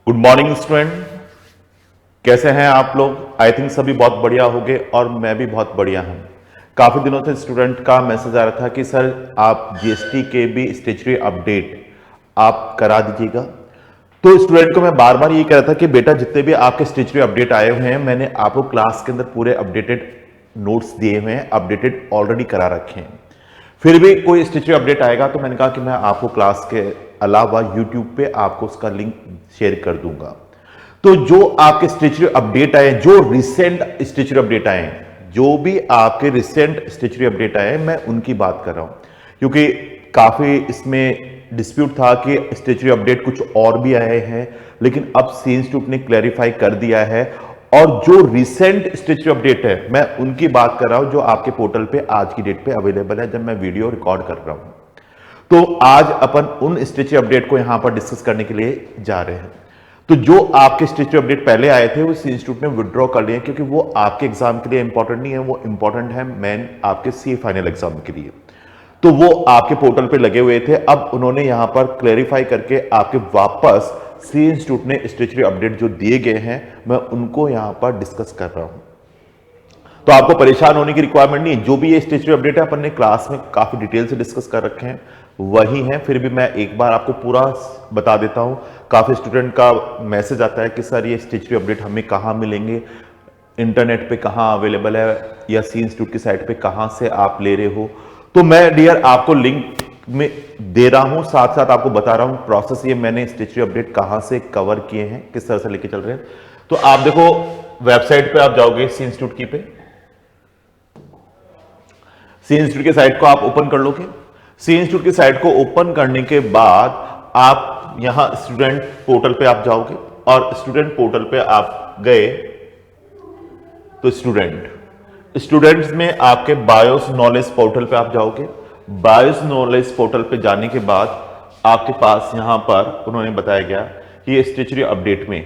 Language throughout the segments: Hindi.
गुड मॉर्निंग स्टूडेंट, कैसे हैं आप लोग। आई थिंक सभी बहुत बढ़िया होंगे और मैं भी बहुत बढ़िया हूं। काफी दिनों से स्टूडेंट का मैसेज आ रहा था कि सर आप जीएसटी के भी स्टेचुरी अपडेट आप करा दीजिएगा। तो स्टूडेंट को मैं बार बार ये कह रहा था कि बेटा जितने भी आपके स्टेचुरी अपडेट आए हुए हैं मैंने आपको क्लास के अंदर पूरे अपडेटेड नोट्स दिए हुए हैं, अपडेटेड ऑलरेडी करा रखे हैं। फिर भी कोई स्टेचुरी अपडेट आएगा तो मैंने कहा कि मैं आपको क्लास के अलावा यूट्यूब पे आपको उसका लिंक शेयर कर दूंगा। तो जो आपके स्टेचुरी अपडेट आए, जो रिसेंट स्टेचुरी अपडेट आए, जो भी आपके रिसेंट स्टेचुरी अपडेट आए मैं उनकी बात कर रहा हूं, क्योंकि काफी इसमें डिस्प्यूट था कि स्टेचुरी अपडेट कुछ और भी आए हैं, लेकिन अब सी इंस्टीट्यूट ने क्लैरिफाई कर दिया है। और जो रिसेंट स्टेचुरी अपडेट है मैं उनकी बात कर रहा हूं, जो आपके पोर्टल पे आज की डेट पे अवेलेबल है जब मैं वीडियो रिकॉर्ड कर रहा हूं। तो आज अपन उन स्टेचुरी अपडेट को यहां पर डिस्कस करने के लिए जा रहे हैं। तो जो आपके स्टेचुरी अपडेट पहले आए थे वो सी इंस्टीट्यूट ने विड्रॉ कर लिए, क्योंकि वो आपके एग्जाम के लिए इंपॉर्टेंट नहीं है, वो इंपॉर्टेंट है मेन आपके सी फाइनल एग्जाम के लिए। तो वो आपके पोर्टल पे लगे हुए थे, अब उन्होंने यहां पर क्लैरिफाई करके आपके वापस सी इंस्टीट्यूट ने स्टेचुरी अपडेट जो दिए गए हैं मैं उनको यहां पर डिस्कस कर रहा हूं। तो आपको परेशान होने की रिक्वायरमेंट नहीं है। जो भी ये स्टेचुरी अपडेट है अपन ने क्लास में काफी डिटेल से डिस्कस कर रखे हैं वही है, फिर भी मैं एक बार आपको पूरा बता देता हूं। काफी स्टूडेंट का मैसेज आता है कि सर ये स्टेचुरी अपडेट हमें कहां मिलेंगे, इंटरनेट पे कहां अवेलेबल है या सी इंस्टीट्यूट की साइट पे कहां से आप ले रहे हो। तो मैं डियर आपको लिंक में दे रहा हूं, साथ साथ आपको बता रहा हूं प्रोसेस, ये मैंने स्टेचुरी अपडेट कहां से कवर किए हैं, किस तरह से लेके चल रहे हैं। तो आप देखो वेबसाइट पे आप जाओगे सी इंस्टीट्यूट की पे, सी इंस्टीट्यूट की साइट को आप ओपन कर लोगे। सी इंस्टीट्यूट की साइट को ओपन करने के बाद आप यहां स्टूडेंट पोर्टल पे आप जाओगे और स्टूडेंट पोर्टल पे आप गए तो स्टूडेंट्स में आपके बायोस नॉलेज पोर्टल पे आप जाओगे। बायोस नॉलेज पोर्टल पे जाने के बाद आपके पास यहां पर उन्होंने बताया गया कि ये स्टेचुरी अपडेट में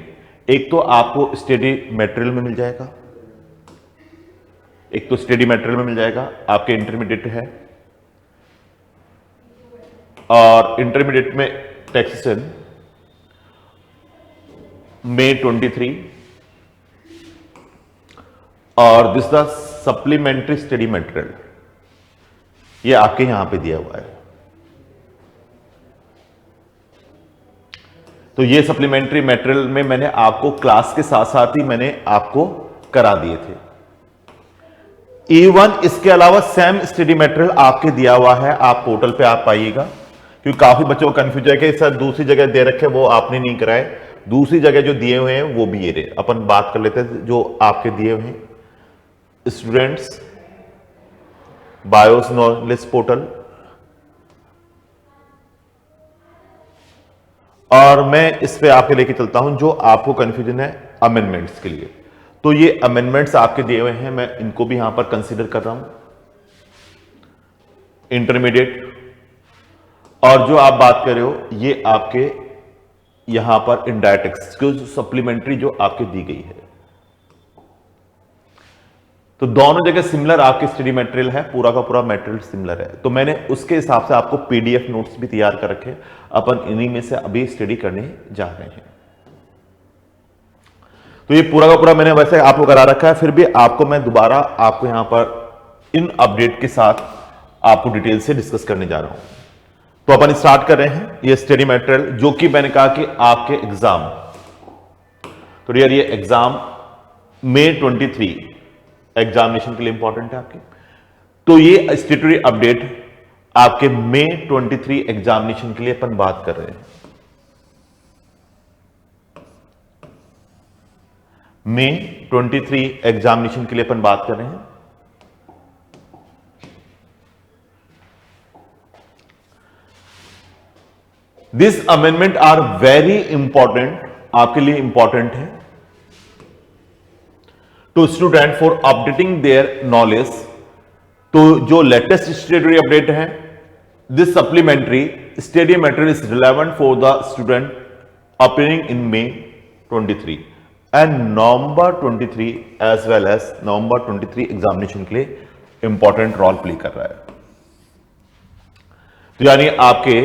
एक तो आपको स्टडी मटेरियल में मिल जाएगा, एक तो स्टडी मटेरियल में मिल जाएगा, आपके इंटरमीडिएट है और इंटरमीडिएट में टैक्सेशन May 23 और this the supplementary study material, ये आपके यहां पे दिया हुआ है। तो ये सप्लीमेंट्री मटेरियल में मैंने आपको क्लास के साथ साथ ही मैंने आपको करा दिए थे। इवन इसके अलावा सेम स्टडी मटेरियल आपके दिया हुआ है, आप पोर्टल पे आप पाइएगा, क्योंकि काफी बच्चों को कंफ्यूज है कि सर दूसरी जगह दे रखे वो आपने नहीं कराए। दूसरी जगह जो दिए हुए हैं वो भी ये रहे, अपन बात कर लेते हैं जो आपके दिए हुए हैं। स्टूडेंट्स बायोस नॉलेज पोर्टल, और मैं इस पे आपके लेके चलता हूं जो आपको कंफ्यूजन है अमेंडमेंट्स के लिए। तो ये अमेंडमेंट्स आपके दिए हुए हैं, मैं इनको भी यहां पर कंसीडर कर रहा हूं। इंटरमीडिएट और जो आप बात कर रहे हो ये आपके यहां पर इनडायरेक्ट एक्सक्यूज सप्लीमेंट्री जो आपके दी गई है। तो दोनों जगह सिमिलर आपके स्टडी मटेरियल है, पूरा का पूरा मटेरियल सिमिलर है। तो मैंने उसके हिसाब से आपको पीडीएफ नोट्स भी तैयार कर रखे, अपन इन्हीं में से अभी स्टडी करने जा रहे हैं। तो ये पूरा का पूरा मैंने वैसे आपको करा रखा है, फिर भी आपको मैं दोबारा आपको यहां पर इन अपडेट के साथ आपको डिटेल से डिस्कस करने जा रहा हूं। तो अपन स्टार्ट कर रहे हैं ये स्टडी मटेरियल, जो कि मैंने कहा कि आपके एग्जाम, तो डियर ये एग्जाम May 23 एग्जामिनेशन के लिए इंपॉर्टेंट है आपके। तो ये स्टेचुरी अपडेट आपके May 23 एग्जामिनेशन के लिए अपन बात कर रहे हैं। May 23 एग्जामिनेशन के लिए अपन बात कर रहे हैं। This amendment are very important, आपके लिए इंपॉर्टेंट है to student for updating their knowledge. तो जो लेटेस्ट स्टेचुरी अपडेट है, this supplementary study material is relevant for the student appearing in May 23 and November 23 as well as November 23 examination के लिए इंपॉर्टेंट रोल प्ले कर रहा है। तो यानी आपके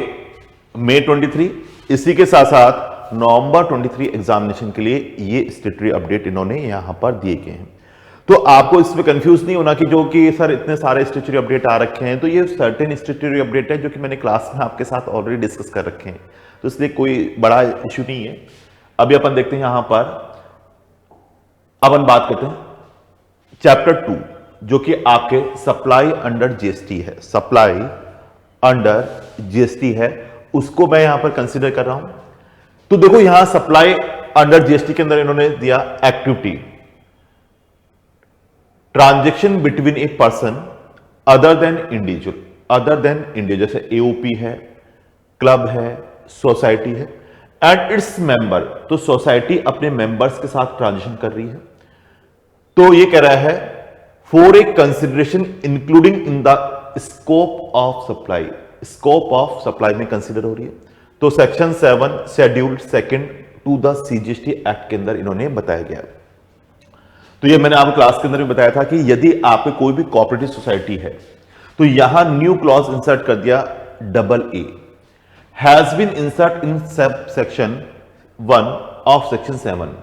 May 23, इसी के साथ साथ नवंबर 23 एग्जामिनेशन के लिए ये स्टेटरी अपडेट इन्होंने यहां पर दिए गए हैं। तो आपको इसमें कंफ्यूज नहीं होना कि जो कि सर इतने सारे स्टेटरी अपडेट आ रखे हैं, तो ये सर्टेन स्टेटरी अपडेट है जो कि मैंने क्लास में आपके साथ ऑलरेडी डिस्कस कर रखे हैं, तो इसलिए कोई बड़ा इशू नहीं है। अभी अपन देखते हैं यहां पर, अपन बात करते हैं चैप्टर 2 जो कि आपके सप्लाई अंडर जीएसटी है, सप्लाई अंडर जीएसटी है, उसको मैं यहां पर कंसीडर कर रहा हूं। तो देखो यहां सप्लाई अंडर जीएसटी के अंदर इन्होंने दिया activity, transaction between a person other than individual, जैसे एओपी है, क्लब है, सोसाइटी है एंड इट्स मेंबर। तो सोसाइटी अपने मेंबर्स के साथ ट्रांजेक्शन कर रही है। तो ये कह रहा है for a consideration including in the scope of supply, scope of supply में कंसिडर हो रही है। तो section 7 schedule 2 to the CGST act के अंदर इन्होंने बताया गया। तो ये मैंने आपको क्लास के अंदर भी बताया था कि यदि आपके कोई भी कोऑपरेटिव सोसाइटी है तो यहां न्यू क्लॉज इंसर्ट कर दिया AA has been insert in sub section 1 of section 7।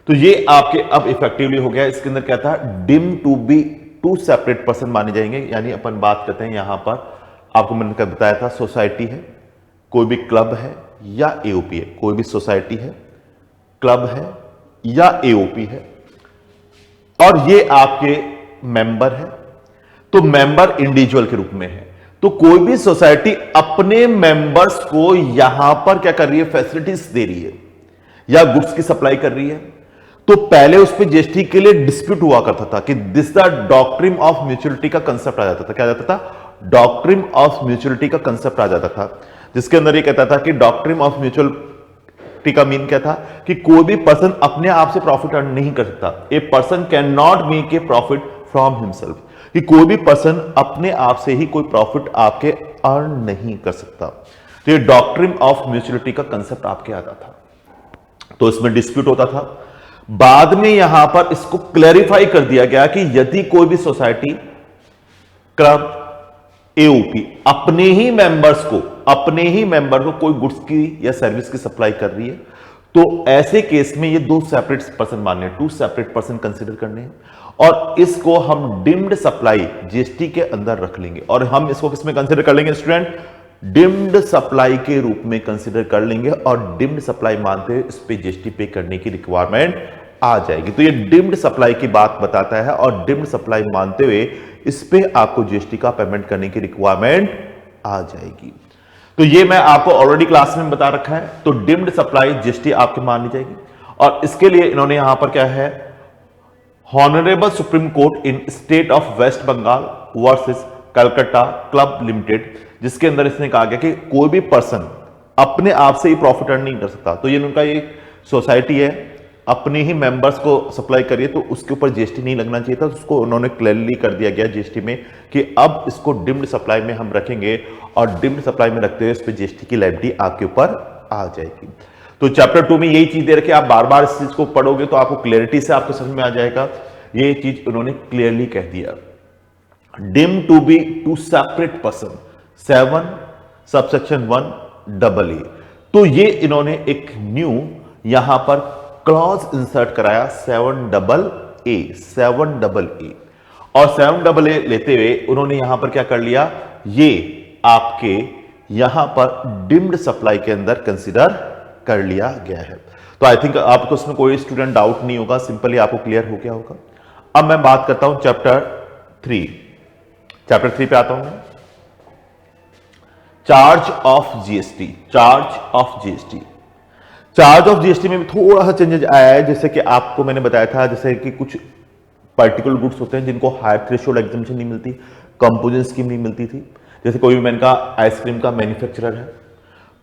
तो ये आपके अब इफेक्टिवली हो गया। इसके अंदर क्या था, deemed to be two separate person माने जाएंगे। यानी अपन बात करते हैं यहां पर, आपको मैंने बताया था सोसाइटी है, कोई भी क्लब है या एओपी है, कोई भी सोसाइटी है, क्लब है या एओपी है और ये आपके मेंबर है। तो मेंबर इंडिविजुअल के रूप में है। तो कोई भी सोसाइटी अपने मेंबर्स को यहां पर क्या कर रही है, फैसिलिटीज दे रही है या गुड्स की सप्लाई कर रही है। तो पहले उस पे जीएसटी के लिए डिस्प्यूट हुआ करता था कि this the doctrine of mutuality का कंसेप्ट आ जाता था। क्या आ जाता था, डॉक्ट्रिन ऑफ म्यूचुअलिटी का कंसेप्ट आ जाता था, जिसके अंदर ये कहता था कि डॉक्ट्रिन ऑफ म्यूचुअलिटी का मीन क्या था कि कोई भी पर्सन अपने आप से प्रॉफिट अर्न नहीं कर सकता। A person can not make a profit from himself, कि कोई भी पर्सन अपने आप से ही कोई प्रॉफिट आपके अर्न नहीं कर सकता। तो ये डॉक्ट्रिन ऑफ म्यूचुअलिटी का कंसेप्ट आपके आता था। तो इसमें डिस्प्यूट होता था। बाद में यहां पर इसको क्लैरिफाई कर दिया गया कि यदि कोई भी सोसाइटी, क्लब, एओपी अपने ही मेंबर को कोई गुड्स की या सर्विस की सप्लाई कर रही है, तो ऐसे केस में ये दो सेपरेट पर्सन मानने, टू सेपरेट पर्सन कंसीडर करने हैं और इसको हम डिम्ड सप्लाई जीएसटी के अंदर रख लेंगे। और हम इसको किसमें कंसीडर कर लेंगे स्टूडेंट, डिम्ड सप्लाई के रूप में कंसीडर कर लेंगे और डिम्ड सप्लाई मानते हुए इस पे जीएसटी पे करने की रिक्वायरमेंट आ जाएगी। तो ये डिम्ड सप्लाई की बात बताता है और डिम्ड सप्लाई मानते हुए इस पे आपको जीएसटी का पेमेंट करने की रिक्वायरमेंट आ जाएगी। तो ये मैं आपको ऑलरेडी क्लास में बता रखा है। तो डिम्ड सप्लाई जीएसटी आपके मान ली जाएगी और इसके लिए इन्होंने यहां पर क्या है, honourable supreme court in state of West Bengal versus Calcutta club limited, जिसके अंदर इसने कहा गया कि कोई भी पर्सन अपने आप से ही प्रॉफिट अर्न नहीं कर सकता। तो ये उनका एक सोसाइटी है, अपने ही मेंबर्स को सप्लाई करिए तो उसके ऊपर जीएसटी नहीं लगना चाहिए था। तो उसको उन्होंने क्लियरली कर दिया गया जीएसटी में कि अब इसको डिम्ड सप्लाई में हम रखेंगे और डिम्ड सप्लाई में रखते हुए इस पर जीएसटी की लायबिलिटी आपके ऊपर आ जाएगी। तो चैप्टर 2 में यही चीज दे रखी है। आप बार बार इस चीज को पढ़ोगे तो आपको क्लियरिटी से आपको समझ में आ जाएगा। ये चीज उन्होंने क्लियरली कह दिया, deemed to be two separate person, 7 subsection 1 AA। तो ये इन्होंने एक न्यू यहां पर क्लॉज इंसर्ट कराया 7AA और 7AA लेते हुए उन्होंने यहां पर क्या कर लिया, ये आपके यहां पर डिम्ड सप्लाई के अंदर कंसीडर कर लिया गया है। तो आई थिंक आपको इसमें कोई स्टूडेंट डाउट नहीं होगा, सिंपली आपको क्लियर हो गया होगा। अब मैं बात करता हूं चैप्टर 3 पे आता हूं मैं, charge of GST. Charge of GST में भी थोड़ा सा चेंजेस आया है। जैसे कि आपको मैंने बताया था, जैसे कि कुछ पर्टिकुलर गुड्स होते हैं जिनको हायर थ्रेशोल्ड एग्जम्पशन नहीं मिलती, कंपोजिशन स्कीम नहीं मिलती थी। जैसे कोई भी मैंने कहा आइसक्रीम का मैन्युफैक्चरर है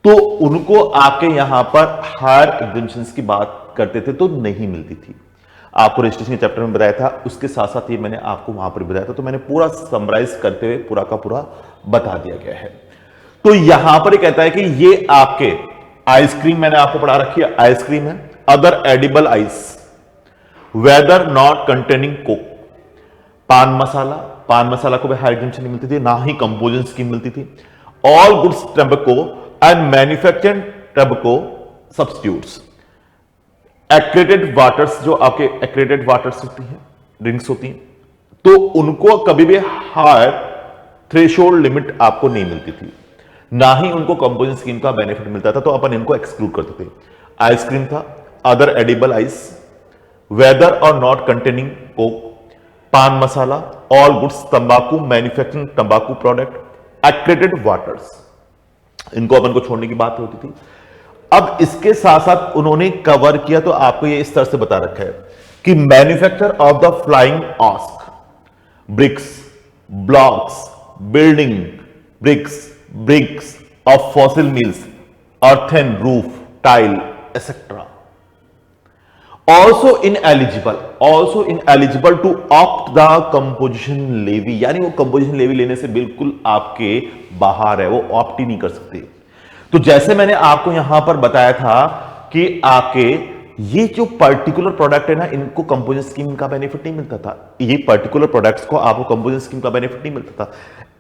तो उनको आपके यहां पर हायर एग्जम्पशंस की बात करते थे तो नहीं मिलती थी। आपको रजिस्ट्रेशन के चैप्टर में बताया था, उसके साथ साथ ये मैंने आपको वहां पर बताया था। तो मैंने पूरा समराइज करते हुए पूरा का पूरा बता दिया गया है। तो यहां पर कहता है कि ये आपके आइसक्रीम मैंने आपको पढ़ा रखी है, आइसक्रीम है, other edible ice whether not containing Coke, पान मसाला को भी हायर एग्जम्पशन नहीं मिलती थी, ना ही कंपोजिशन स्कीम मिलती थी। All goods tobacco and manufactured tobacco substitutes, accredited waters, जो आपके एक्रेडिटेड वाटर्स होती हैं, ड्रिंक्स होती हैं, तो उनको कभी भी हायर थ्रेशोल्ड लिमिट आपको नहीं मिलती थी, ना ही उनको कंपोजिशन स्कीम का बेनिफिट मिलता था, तो अपन इनको एक्सक्लूड करते थे। आइसक्रीम था, other edible ice, whether or not containing Coke, पान मसाला, ऑल गुड्स तंबाकू, मैन्युफैक्चरिंग तंबाकू प्रोडक्ट, एक्रेडिटेड वाटर्स, इनको अपन को छोड़ने की बात होती थी। अब इसके साथ साथ उन्होंने कवर किया, तो आपको ये इस तरह से बता रखा है कि manufacture of the fly ash, bricks, blocks, building bricks of fossil mills, earthen roof, tile, etc. Also ineligible to opt the composition levy, यानी वो कंपोजिशन लेवी लेने से बिल्कुल आपके बाहर है, वो ऑप्ट ही नहीं कर सकते। तो जैसे मैंने आपको यहां पर बताया था कि आपके ये जो पर्टिकुलर प्रोडक्ट है ना, इनको कंपोजिशन स्कीम का बेनिफिट नहीं मिलता था, ये पर्टिकुलर प्रोडक्ट्स को आपको कंपोजिशन स्कीम का बेनिफिट नहीं मिलता था,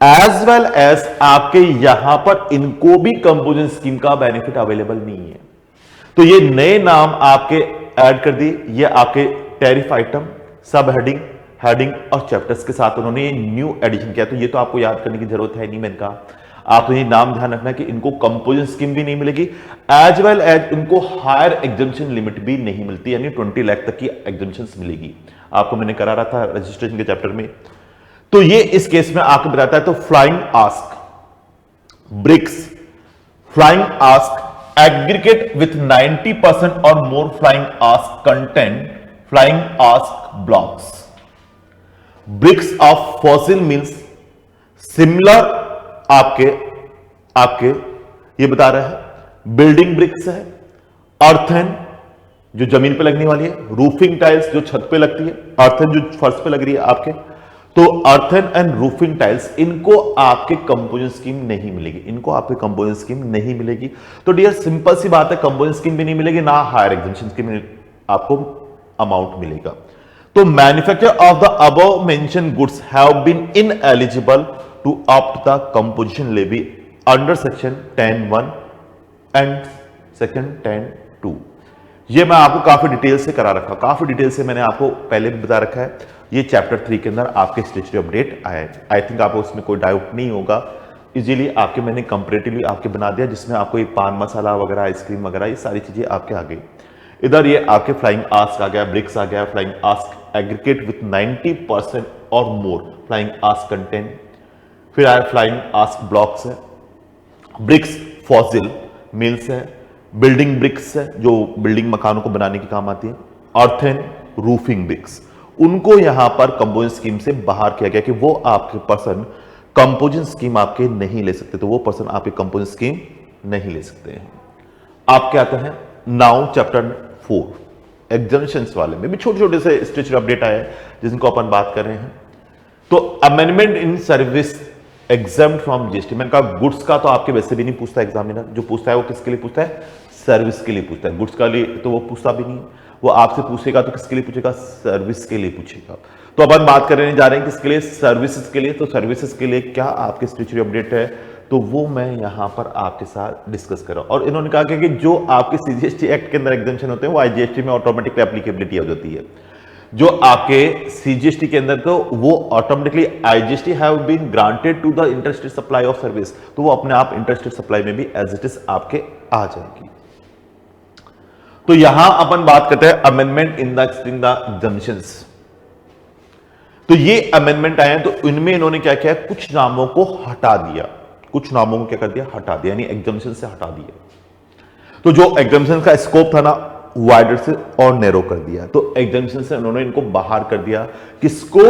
एज वेल एज आपके यहां पर इनको भी कंपोजिशन स्कीम का बेनिफिट अवेलेबल नहीं है। तो ये नए नाम आपके ऐड कर दिए, ये आपके टैरिफ आइटम, सब हेडिंग और चैप्टर्स के साथ उन्होंने ये न्यू एडिशन किया। तो ये तो आपको याद करने की जरूरत है नहीं, मैंने कहा आपको ये नाम ध्यान रखना कि इनको कंपोजिशन स्कीम भी नहीं मिलेगी, एज वेल एज इनको हायर एग्जम्पशन लिमिट भी नहीं मिलती, यानी 20 लाख तक की एग्जम्पशन मिलेगी। आपको मैंने करा रहा था रजिस्ट्रेशन के चैप्टर में। तो ये इस केस में आपको बताता है। तो fly ash, bricks, fly ash aggregate with 90% or more fly ash content, fly ash blocks, bricks of fossil means similar आपके ये बता रहा है, बिल्डिंग ब्रिक्स है, अर्थन जो जमीन पे लगने वाली है, रूफिंग टाइल्स जो छत पे लगती है, अर्थन जो फर्श पे लग रही है आपके, तो अर्थन एंड रूफिंग टाइल्स, इनको आपके कंपोजिशन स्कीम नहीं मिलेगी, इनको आपके कंपोजिशन स्कीम नहीं मिलेगी। तो डियर सिंपल सी बात है, कंपोजिशन स्कीम भी नहीं मिलेगी, ना हायर एग्जम्पशन स्कीम आपको अमाउंट मिलेगा। तो manufacture of the above mention goods have been ineligible to opt the composition levy under section 10(1) and section 10(2). ये मैं आपको काफी डिटेल से करा रखा, काफी डिटेल से मैंने आपको पहले भी बता रखा है। ये चैप्टर 3 के अंदर आपके स्टेचुरी अपडेट आया है, आई थिंक आपको उसमें कोई डाउट नहीं होगा। इजीली आपके मैंने कंपेरेटिवली आपके बना दिया, जिसमें आपको ये पान मसाला वगैरह, आइसक्रीम वगैरह, ये सारी चीजें आपके आ गई। इधर ये आपके फ्लाइंग आस्क आ गया, ब्रिक्स आ गया, flying ash aggregate with 90% or more, fly ash content, फिर आया फ्लाइंग आस्क ब्लॉक्स है, ब्रिक्स फॉसिल मिल्स है, बिल्डिंग ब्रिक्स है जो बिल्डिंग मकानों को बनाने के काम आती है, अर्थन रूफिंग ब्रिक्स, उनको यहां पर कंपोजिशन स्कीम से बाहर किया गया कि वो आपके पर्सन कंपोजिशन स्कीम आपके नहीं ले सकते, तो वो पर्सन आपके कंपोजिशन स्कीम नहीं ले सकते हैं। आपके आते हैं नाउ चैप्टर 4 एग्जम्पशंस वाले में भी छोटे छोटे से स्टेचुरी अपडेट आए हैं जिनको अपन बात कर रहे हैं। तो amendment in service exempt from GST, मैंने कहा गुड्स का तो आपके वैसे भी नहीं पूछता एग्जामिनर, जो पूछता है वो किसके लिए पूछता है, सर्विस के लिए पूछता है। गुड्स का लिए तो वो पूछता भी नहीं, वो आपसे पूछेगा तो किसके लिए पूछेगा, सर्विस के लिए पूछेगा। तो अपन बात करने जा रहे हैं किसके लिए, सर्विसेज के लिए। तो सर्विसेज के लिए क्या आपके स्टेचुरी अपडेट है, तो वो मैं यहां पर आपके साथ डिस्कस कर रहा हूं। और इन्होंने कहा कि जो आपके सीजीएसटी एक्ट के अंदर एग्जम्पशन होते हैं वो आईजीएसटी में ऑटोमेटिकली एप्लीकेबिलिटी हो जाती है। जो आपके सीजीएसटी के अंदर तो वो automatically IGST have been granted to the interstate supply of service, तो वो अपने आप इंटरस्टेट सप्लाई में भी एज इट इज आपके आ जाएगी। तो यहां अपन बात करते हैं अमेंडमेंट इन द एग्जम्पशंस। तो ये अमेंडमेंट आए हैं, तो इनमें इन्होंने क्या किया, कुछ नामों को हटा दिया, कुछ नामों को क्या कर दिया, हटा दिया, यानी एग्जम्पशन से हटा दिया। तो जो एग्जम्पशन का स्कोप था ना, वाइडर से और नैरो कर दिया। तो एग्जम्पशन से उन्होंने इनको बाहर कर दिया, किसको,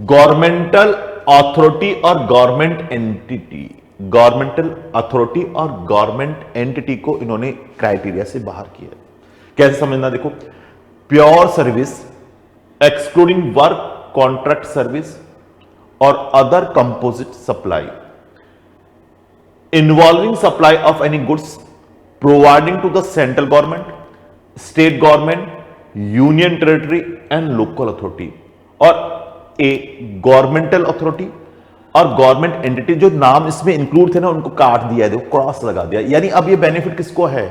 गवर्नमेंटल अथॉरिटी और गवर्नमेंट एंटिटी, गवर्नमेंटल अथॉरिटी और गवर्नमेंट एंटिटी को इन्होंने क्राइटेरिया से बाहर किया। कैसे समझना, देखो, pure service excluding work contract service और other composite supply involving supply of any goods providing to the central government, state government, union territory and local authority, और ए गवर्नमेंटल अथॉरिटी और गवर्नमेंट एंटिटी, जो नाम इसमें इंक्लूड थे ना उनको काट दिया है, देखो क्रॉस लगा दिया। यानी अब ये बेनिफिट किसको है,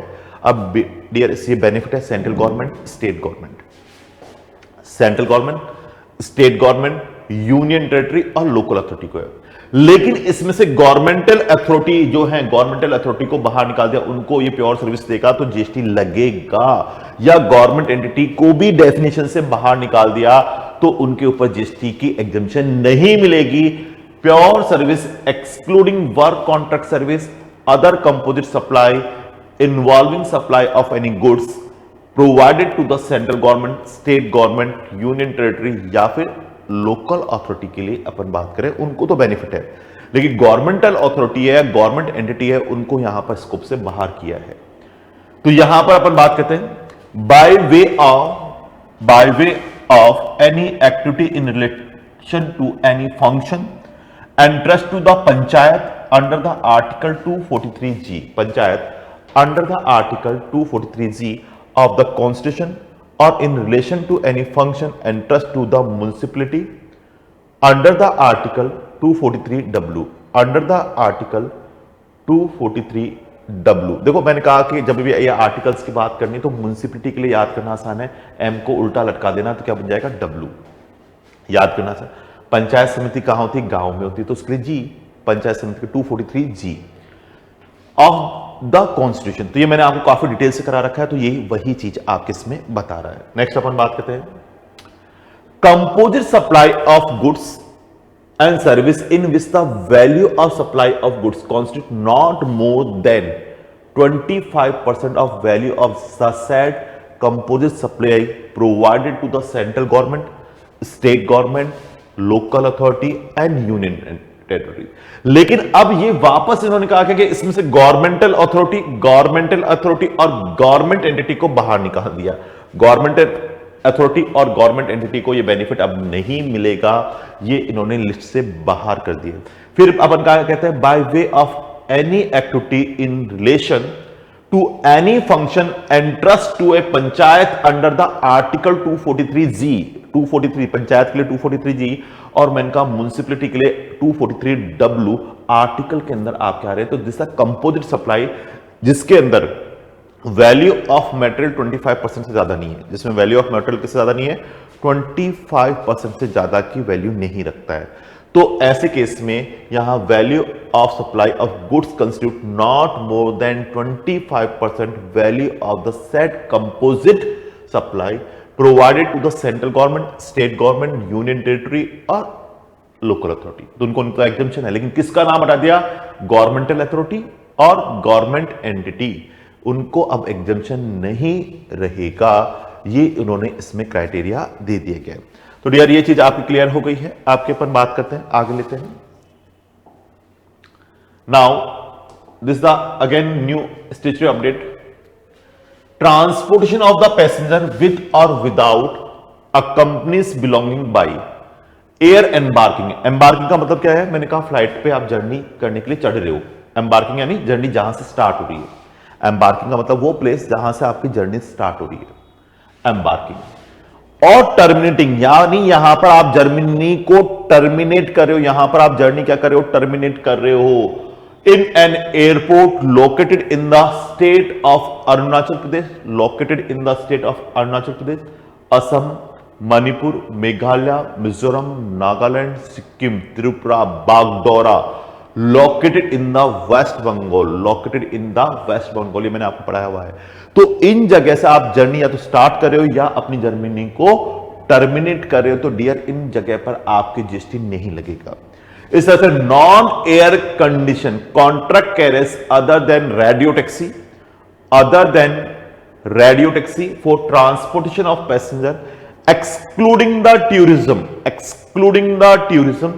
अब डियर ये बेनिफिट है central government, state government, central government, state government, union territory और लोकल अथॉरिटी को है। लेकिन इसमें से गवर्नमेंटल अथॉरिटी जो है, गवर्नमेंटल अथॉरिटी को बाहर निकाल दिया, उनको ये प्योर सर्विस देगा तो जीएसटी लगेगा, या गवर्नमेंट एंटिटी को भी डेफिनेशन से बाहर निकाल दिया तो उनके ऊपर जीएसटी की एग्जम्पशन नहीं मिलेगी। Pure service excluding work contract service, other composite supply involving supply of any goods provided to the central government, state government, union territory या फिर लोकल अथॉरिटी के लिए अपन बात करें, उनको तो बेनिफिट है। लेकिन गवर्नमेंटल अथॉरिटी है, गवर्नमेंट एंटिटी है, उनको यहां पर स्कोप से बाहर किया है। तो यहां पर अपन बात करते हैं by way of any activity in relation to any function entrust to the panchayat under the article 243G, panchayat under the article 243G of the constitution or in relation to any function entrust to the municipality under the article 243W, under the article 243W। देखो मैंने कहा कि जब भी ये आर्टिकल्स की बात करनी तो म्युनिसिपैलिटी के लिए याद करना आसान है, एम को उल्टा लटका देना तो क्या बन जाएगा डब्ल्यू, याद करना आसान। पंचायत समिति कहां होती, गांव में होती, तो उसके लिए जी, पंचायत समिति के 243G ऑफ द कॉन्स्टिट्यूशन। तो ये मैंने आपको काफी डिटेल से करा रखा है, तो यही वही चीज आपके इसमें बता रहा है। नेक्स्ट अपन बात करते हैं composite supply of goods and service in which the value of supply of goods constitute not more than 25% of value of the said composite supply provided to the central government, state government, local authority and union territory. लेकिन अब ये वापस इन्होंने कहा कि इसमें से गवर्नमेंटल अथॉरिटी और गवर्नमेंट एंटिटी को बाहर निकाल दिया। गवर्नमेंटल अथॉरिटी और गवर्नमेंट एंटिटी को ये बेनिफिट अब नहीं मिलेगा, ये इन्होंने लिस्ट से बाहर कर दिया। फिर अपन क्या कहते हैं by way of any activity in relation to any function entrust to a panchayat under the article 243G, 243 panchayat के लिए 243G और मैंने कहा म्युनिसिपैलिटी के लिए 243W। आर्टिकल के अंदर आप क्या रहे हैं, तो जिसका कंपोजिट सप्लाई जिसके अंदर वैल्यू ऑफ मटेरियल 25% से ज्यादा नहीं है, जिसमें वैल्यू ऑफ मटेरियल किससे ज्यादा नहीं है, 25% से ज्यादा की वैल्यू नहीं रखता है, तो ऐसे केस में यहां value of supply of goods constitute not more than 25% value of the said composite supply provided to the central government, state government, union territory और लोकल अथॉरिटी। तो उनको एग्जम्पशन है, लेकिन किसका नाम हटा दिया, गवर्नमेंटल अथॉरिटी और गवर्नमेंट एंटिटी, उनको अब एग्जम्पशन नहीं रहेगा, ये उन्होंने इसमें क्राइटेरिया दे दिए गए। तो डियर ये चीज आपकी क्लियर हो गई है, आपके अपन बात करते हैं, आगे लेते हैं। Now this the again new statutory update, transportation of the passenger with or without a companies belonging by air embarking. Embarking का मतलब क्या है, मैंने कहा फ्लाइट पे आप जर्नी करने के लिए चढ़ रहे हो, एम्बार्किंग यानी जर्नी जहां से स्टार्ट हो रही है। एम्बार्किंग का मतलब वो प्लेस जहां से आपकी जर्नी स्टार्ट हो रही है, एम्बार्किंग। और टर्मिनेटिंग यानी यहां पर आप जर्नी को टर्मिनेट कर रहे हो, यहां पर आप जर्नी क्या कर रहे हो, टर्मिनेट कर रहे हो in an airport located in the state of Arunachal Pradesh, located in the state of Arunachal Pradesh, Assam, Manipur, Meghalaya, Mizoram, Nagaland, Sikkim, Tripura, Bagdogra, located in the West Bengal, located in the West Bengal, ये मैंने आपको पढ़ाया हुआ है। तो इन जगह से आप जर्नी या तो स्टार्ट कर रहे हो या अपनी जर्नी को टर्मिनेट कर रहे हो, तो डियर इन जगह पर आपकी जीएसटी नहीं लगेगा। इस तरह से non air condition contract carriers other then radio taxi for transportation of passenger excluding the tourism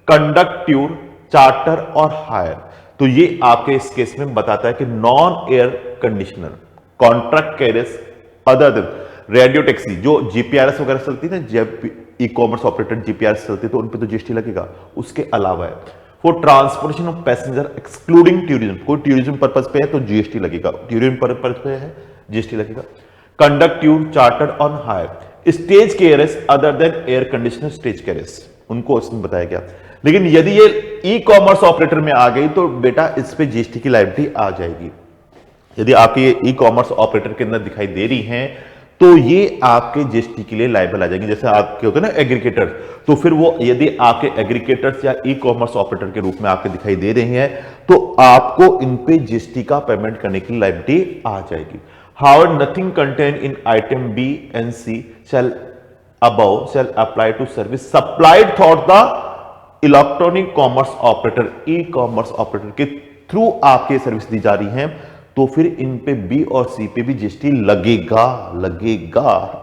conduct tour charter और हायर। तो ये आपके इस केस में बताता है कि non air conditioner contract carriers other then radio taxi, जो जीपीआरएस वगैरह चलती है ना, ई कॉमर्स ऑपरेटर जीपीआरएस चलती है, तो उन पे तो जीएसटी लगेगा। उसके अलावा है for transportation of passenger excluding tourism, कोई टूरिज्म पर्पज पे है तो जीएसटी लगेगा, टूरिज्म पर्पज पे है जीएसटी लगेगा। Conduct tour charter on hire, stage carriers other than air conditioner stage carriers, उनको इसमें बताया गया। लेकिन यदि ये ई कॉमर्स ऑपरेटर में आ गई तो बेटा इस पे जीएसटी की लायबिलिटी आ जाएगी। यदि आपके ये ई कॉमर्स ऑपरेटर के अंदर दिखाई दे रही हैं तो ये आपके जीएसटी के लिए लायबल आ जाएंगे। जैसे आपके होते हैं ना एग्रीगेटर, तो फिर वो यदि आपके एग्रीगेटर्स या ई कॉमर्स ऑपरेटर के रूप में आपके दिखाई दे रहे हैं तो आपको इन पे जीएसटी का पेमेंट करने की लायबिलिटी आ जाएगी। However nothing contain in item B and C shall apply to service supplied through the electronic commerce operator, e commerce operator के थ्रू आपके सर्विस दी जा रही है, तो फिर इन पे बी और सी पे भी जीएसटी लगेगा।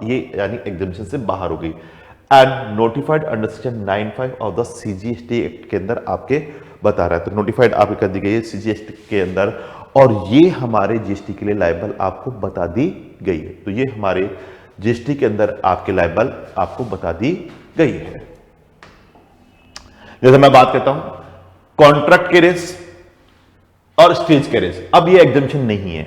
ये यानी एग्जम्पशन से बाहर हो गई। And notified under section 95 of the CGST act के अंदर आपके बता रहा है, तो नोटिफाइड आपके कर दी गई है सीजीएसटी के अंदर, और ये हमारे जीएसटी के लिए लायबल आपको बता दी गई है। तो ये हमारे जीएसटी के अंदर आपके लायबल आपको बता दी गई है। जैसे मैं बात करता हूं कॉन्ट्रैक्ट कैरेज और स्टेज कैरेज, अब ये एग्जम्पशन नहीं है।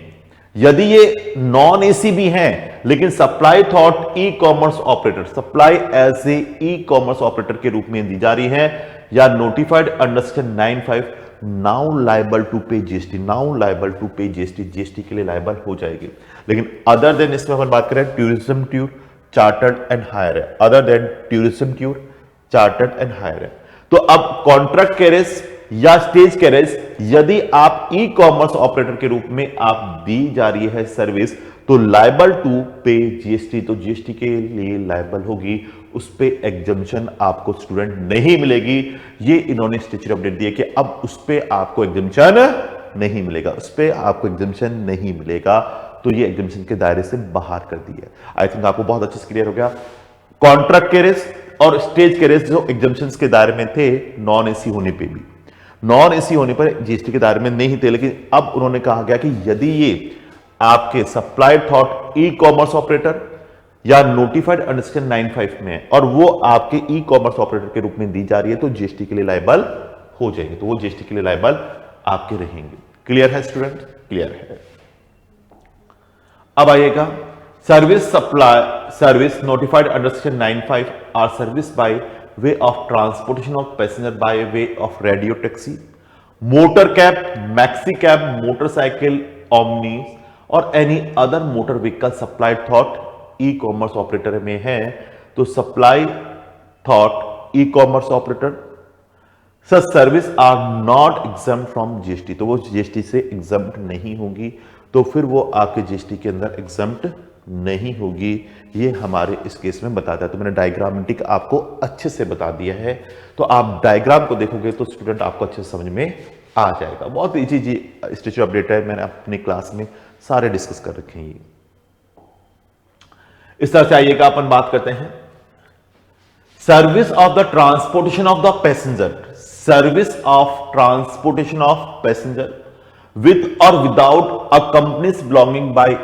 यदि ये नॉन एसी भी हैं लेकिन supply through e commerce operator, supply as a e commerce operator के रूप में दी जा रही है या notified under section 95, now liable to pay GST, now liable to pay GST, GST के लिए लायबल हो जाएगी। लेकिन अदर देन, इसमें अपन बात करें tourism tour, chartered and hire है, other than tourism tour, chartered and hire है। तो अब कॉन्ट्रैक्ट कैरेज या स्टेज कैरेज यदि आप ई कॉमर्स ऑपरेटर के रूप में आप दी जा रही है सर्विस, तो लायबल टू पे जीएसटी, तो जीएसटी के लिए लायबल होगी, उस पे एग्जम्पशन आपको स्टूडेंट नहीं मिलेगी। ये इन्होंने स्टेचर अपडेट दिया कि अब उस पे आपको एग्जम्पशन नहीं मिलेगा, उस पे आपको एग्जम्पशन नहीं मिलेगा, तो ये एग्जम्पशन के दायरे से बाहर कर दिया। आई थिंक आपको बहुत अच्छे से क्लियर हो गया। कॉन्ट्रैक्ट कैरेज और स्टेज कैरेज जो एग्जम्पशन के दायरे में थे नॉन एसी होने पे भी, नॉन एसी होने पर जीएसटी के दायरे में नहीं थे, लेकिन अब उन्होंने कहा गया कि यदि ये आपके supply through e commerce operator या नोटिफाइड अंडर सेक्शन 95 में है और वो आपके ई कॉमर्स ऑपरेटर के रूप में दी जा रही है, तो जीएसटी के लिए लायबल हो जाएंगे, तो वो जीएसटी के लिए लायबल आपके रहेंगे। क्लियर है स्टूडेंट? क्लियर है। अब आइएगा service supply, service notified under section 95 are service by way of transportation of passenger by way of radio taxi, motor cab, maxi cab, motorcycle, omni or any other motor vehicle supply through e commerce operator में है, तो supply through e commerce operator such service are not exempt from GST, तो वो जीएसटी से एग्जम्प्ट नहीं होगी, तो फिर वो आपके जीएसटी के अंदर एग्जम्प्ट नहीं होगी। ये हमारे इस केस में बताता है। तो मैंने डायग्रामेटिक आपको अच्छे से बता दिया है, तो आप डायग्राम को देखोगे तो स्टूडेंट आपको अच्छे से समझ में आ जाएगा। बहुत इजी जी स्टेचर अपडेट है, मैंने अपनी क्लास में सारे डिस्कस कर रखे हैं। इस तरह से आइएगा, अपन बात करते हैं service of the transportation of the passenger, service of transportation of passenger with or without a companies belonging by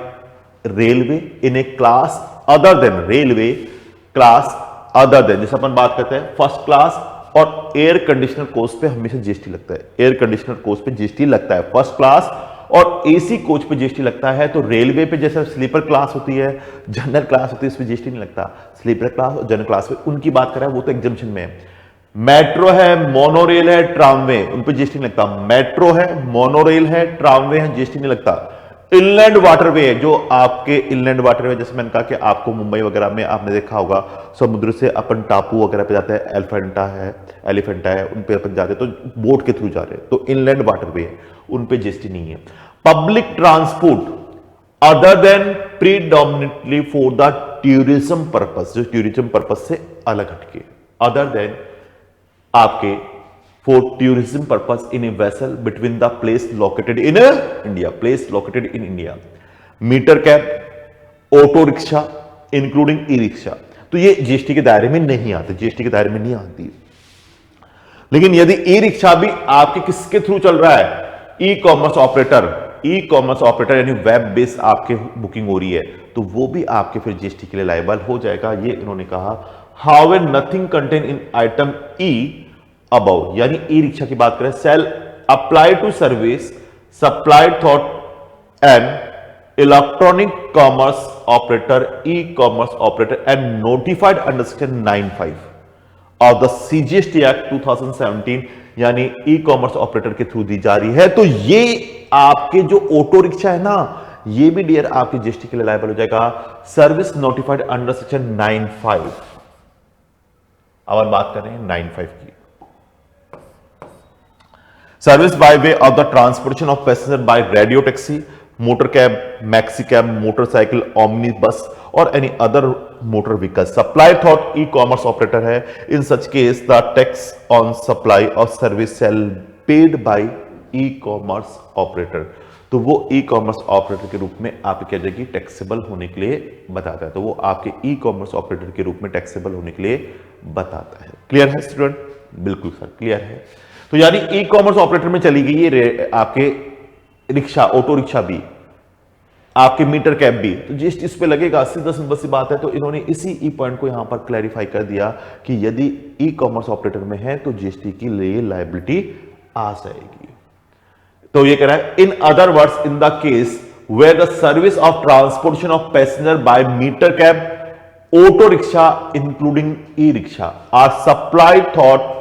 railway in a class other than railway class other than, जैसे अपन बात करते हैं फर्स्ट क्लास और एयर कंडीशनर कोच पे हमेशा जीएसटी लगता है, एयर कंडीशनर कोच पे जीएसटी लगता है, फर्स्ट क्लास और एसी कोच पे जीएसटी लगता है। तो रेलवे पे जैसे स्लीपर क्लास होती है, जनरल क्लास होती है, उसमें जीएसटी नहीं लगता। स्लीपर क्लास और जनरल क्लास पे उनकी बात करें वो तो एग्जम्पशन में है। मेट्रो है, मोनोरेल है, ट्रामवे, उन पे जीएसटी नहीं लगता। मेट्रो है, मोनोरेल है, ट्रामवे है, जीएसटी नहीं लगता। इनलैंड वाटरवे है, जो आपके इनलैंड वाटरवे, जैसे मैंने कहा कि आपको मुंबई वगैरह में आपने देखा होगा समुद्र से अपन टापू वगैरह पे जाते हैं, एलिफेंटा है, उन पे अपन जाते हैं तो बोट के थ्रू जा रहे हैं, तो इनलैंड वाटरवे है, उन पे जीएसटी नहीं है। Public transport other than predominantly for the tourism purpose, जो टूरिज्म पर्पस से अलग हटके, अदर देन आपके for tourism purpose in a vessel between the place located in India, place located in India, meter cab, auto rickshaw including e rickshaw, तो ये जीएसटी के दायरे में नहीं आते, जीएसटी के दायरे में नहीं आती। लेकिन यदि ई रिक्शा भी आपके किसके थ्रू चल रहा है, ई commerce operator, e commerce operator यानी वेब बेस आपके बुकिंग हो रही है, तो वो भी आपके फिर जीएसटी के लिए लायबल हो जाएगा। ये इन्होंने कहा however nothing contain in item E above, यानी ई रिक्शा की बात करें, shall apply to service supplied through and electronic commerce operator, e commerce operator and notified under section 95 of the CGST act 2017, यानी ई कॉमर्स ऑपरेटर के थ्रू दी जा रही है। तो ये आपके जो ऑटो रिक्शा है ना, ये भी डियर आपकी जीएसटी के लिए लायबल हो जाएगा। Service notified under section 95। अब बात कर रहे हैं 95 की। Service by way of the transportation of passenger by radio taxi, motor cab, maxi cab, motorcycle, omni bus or any other motor vehicle supply through e commerce operator है। In such case the tax on supply of service shall paid by e commerce operator. तो वो ई कॉमर्स ऑपरेटर के रूप में आप क्या जाएगी, टैक्सेबल होने के लिए बताता है। तो वो आपके ई कॉमर्स ऑपरेटर के रूप में टैक्सेबल होने के लिए बताता है। क्लियर है स्टूडेंट? बिल्कुल सर क्लियर है। तो यानी ई कॉमर्स ऑपरेटर में चली गई ये आपके रिक्शा, ऑटो रिक्शा भी, आपके मीटर कैब भी, तो जीएसटी इस पे लगेगा। सीधा सिंपल सी बात है। तो इन्होंने इसी ई पॉइंट को यहां पर क्लैरिफाई कर दिया कि यदि ई कॉमर्स ऑपरेटर में है तो जीएसटी की लिए लायबिलिटी आ जाएगी। तो ये कह रहा है in other words in the case where the service of transportation of passenger by meter cab, auto rickshaw including e rickshaw are supplied through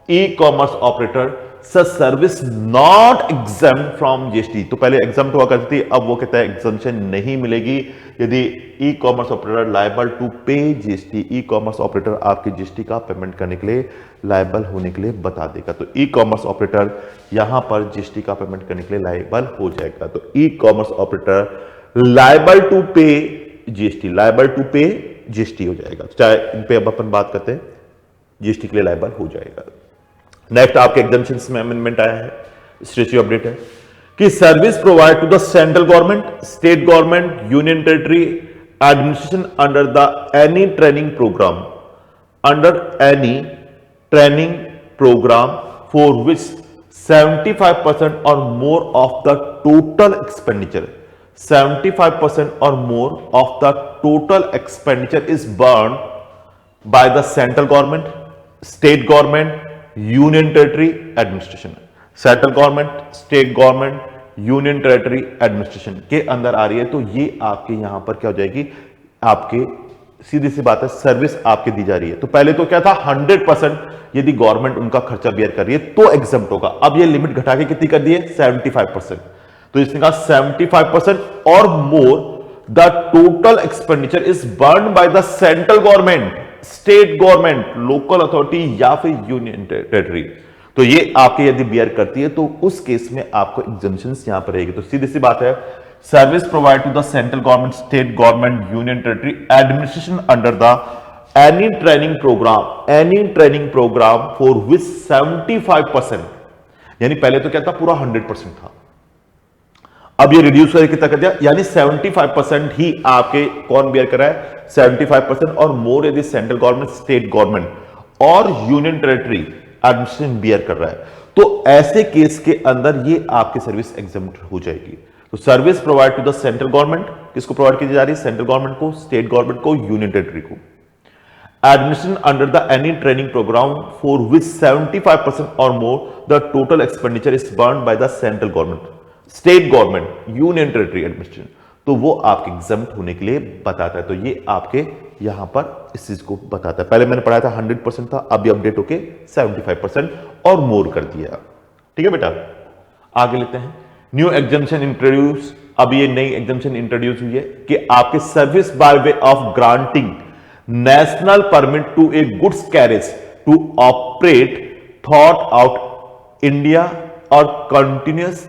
e commerce operator such service not exempt from GST. तो पहले एग्जम्प्ट हुआ करती थी, अब वो कहता है एग्जम्पशन नहीं मिलेगी यदि e commerce operator liable to pay GST. E commerce operator आपके जीएसटी का पेमेंट करने के लिए लायबल होने के लिए बता देगा। तो ई कॉमर्स ऑपरेटर यहां पर जीएसटी का पेमेंट करने के लिए लायबल हो जाएगा। तो e commerce operator liable to pay GST, liable to pay GST हो जाएगा। चाहे इन पे अब अपन बात करते हैं, जीएसटी के लिए लायबल हो जाएगा। नेक्स्ट आपके एग्जम्पशंस में अमेंडमेंट आया है, स्टेचू अपडेट है कि service provide to the central government, state government, union territory administration under the any training program, under any training program for which 75% or more of the total expenditure, 75% or more of the total expenditure is borne by the central government, state government, union territory administration. Central government, state government, union territory administration के अंदर आ रही है। तो ये आपके यहां पर क्या हो जाएगी, आपके सीधी सी बात है सर्विस आपके दी जा रही है। तो पहले तो क्या था 100% यदि गवर्नमेंट उनका खर्चा बेयर कर रही है तो एग्जम्प्ट होगा। अब ये लिमिट घटा के कितनी कर दी है, 75%। तो इसने कहा 75% or more the total expenditure is borne by the central government, state government, local authority या फिर यूनियन टेरिटरी। तो ये आपके यदि बियर करती है तो उस केस में आपको एग्जम्पशंस यहां पर रहेगी। तो सीधी सी बात है, service provide to the central government, state government, union territory administration under the any training program for which 75%, यानी पहले तो क्या था पूरा 100% था, अब ये रिड्यूस करके कितना कर दिया, यानी 75% ही आपके कौन बियर कर रहा है, 75% और मोर यदि सेंट्रल गवर्नमेंट, स्टेट गवर्नमेंट और यूनियन टेरिटरी एडमिनिस्ट्रेशन बियर कर रहा है। तो ऐसे केस के अंदर ये आपकी सर्विस एग्जम्प्ट हो जाएगी। तो service provide to the central government, किसको प्रोवाइड की जा रही है, सेंट्रल गवर्नमेंट को, स्टेट गवर्नमेंट को, यूनियन टेरिटरी को। Administration under the any training program for which 75% or more the total expenditure is borne by the central government, state government, union territory administration. तो वो आपके एग्जम्प्ट होने के लिए बताता है। तो ये आपके यहां पर इस चीज को बताता है। पहले मैंने पढ़ाया था 100% था, अभी अपडेट होके 75% और मोर कर दिया। ठीक है बेटा, आगे लेते हैं। न्यू एग्जम्पशन इंट्रोड्यूस, अब ये नई एग्जम्पशन इंट्रोड्यूस हुई है कि आपके service by way of granting national permit to a goods carriage to operate थॉट आउट इंडिया और कंटिन्यूअस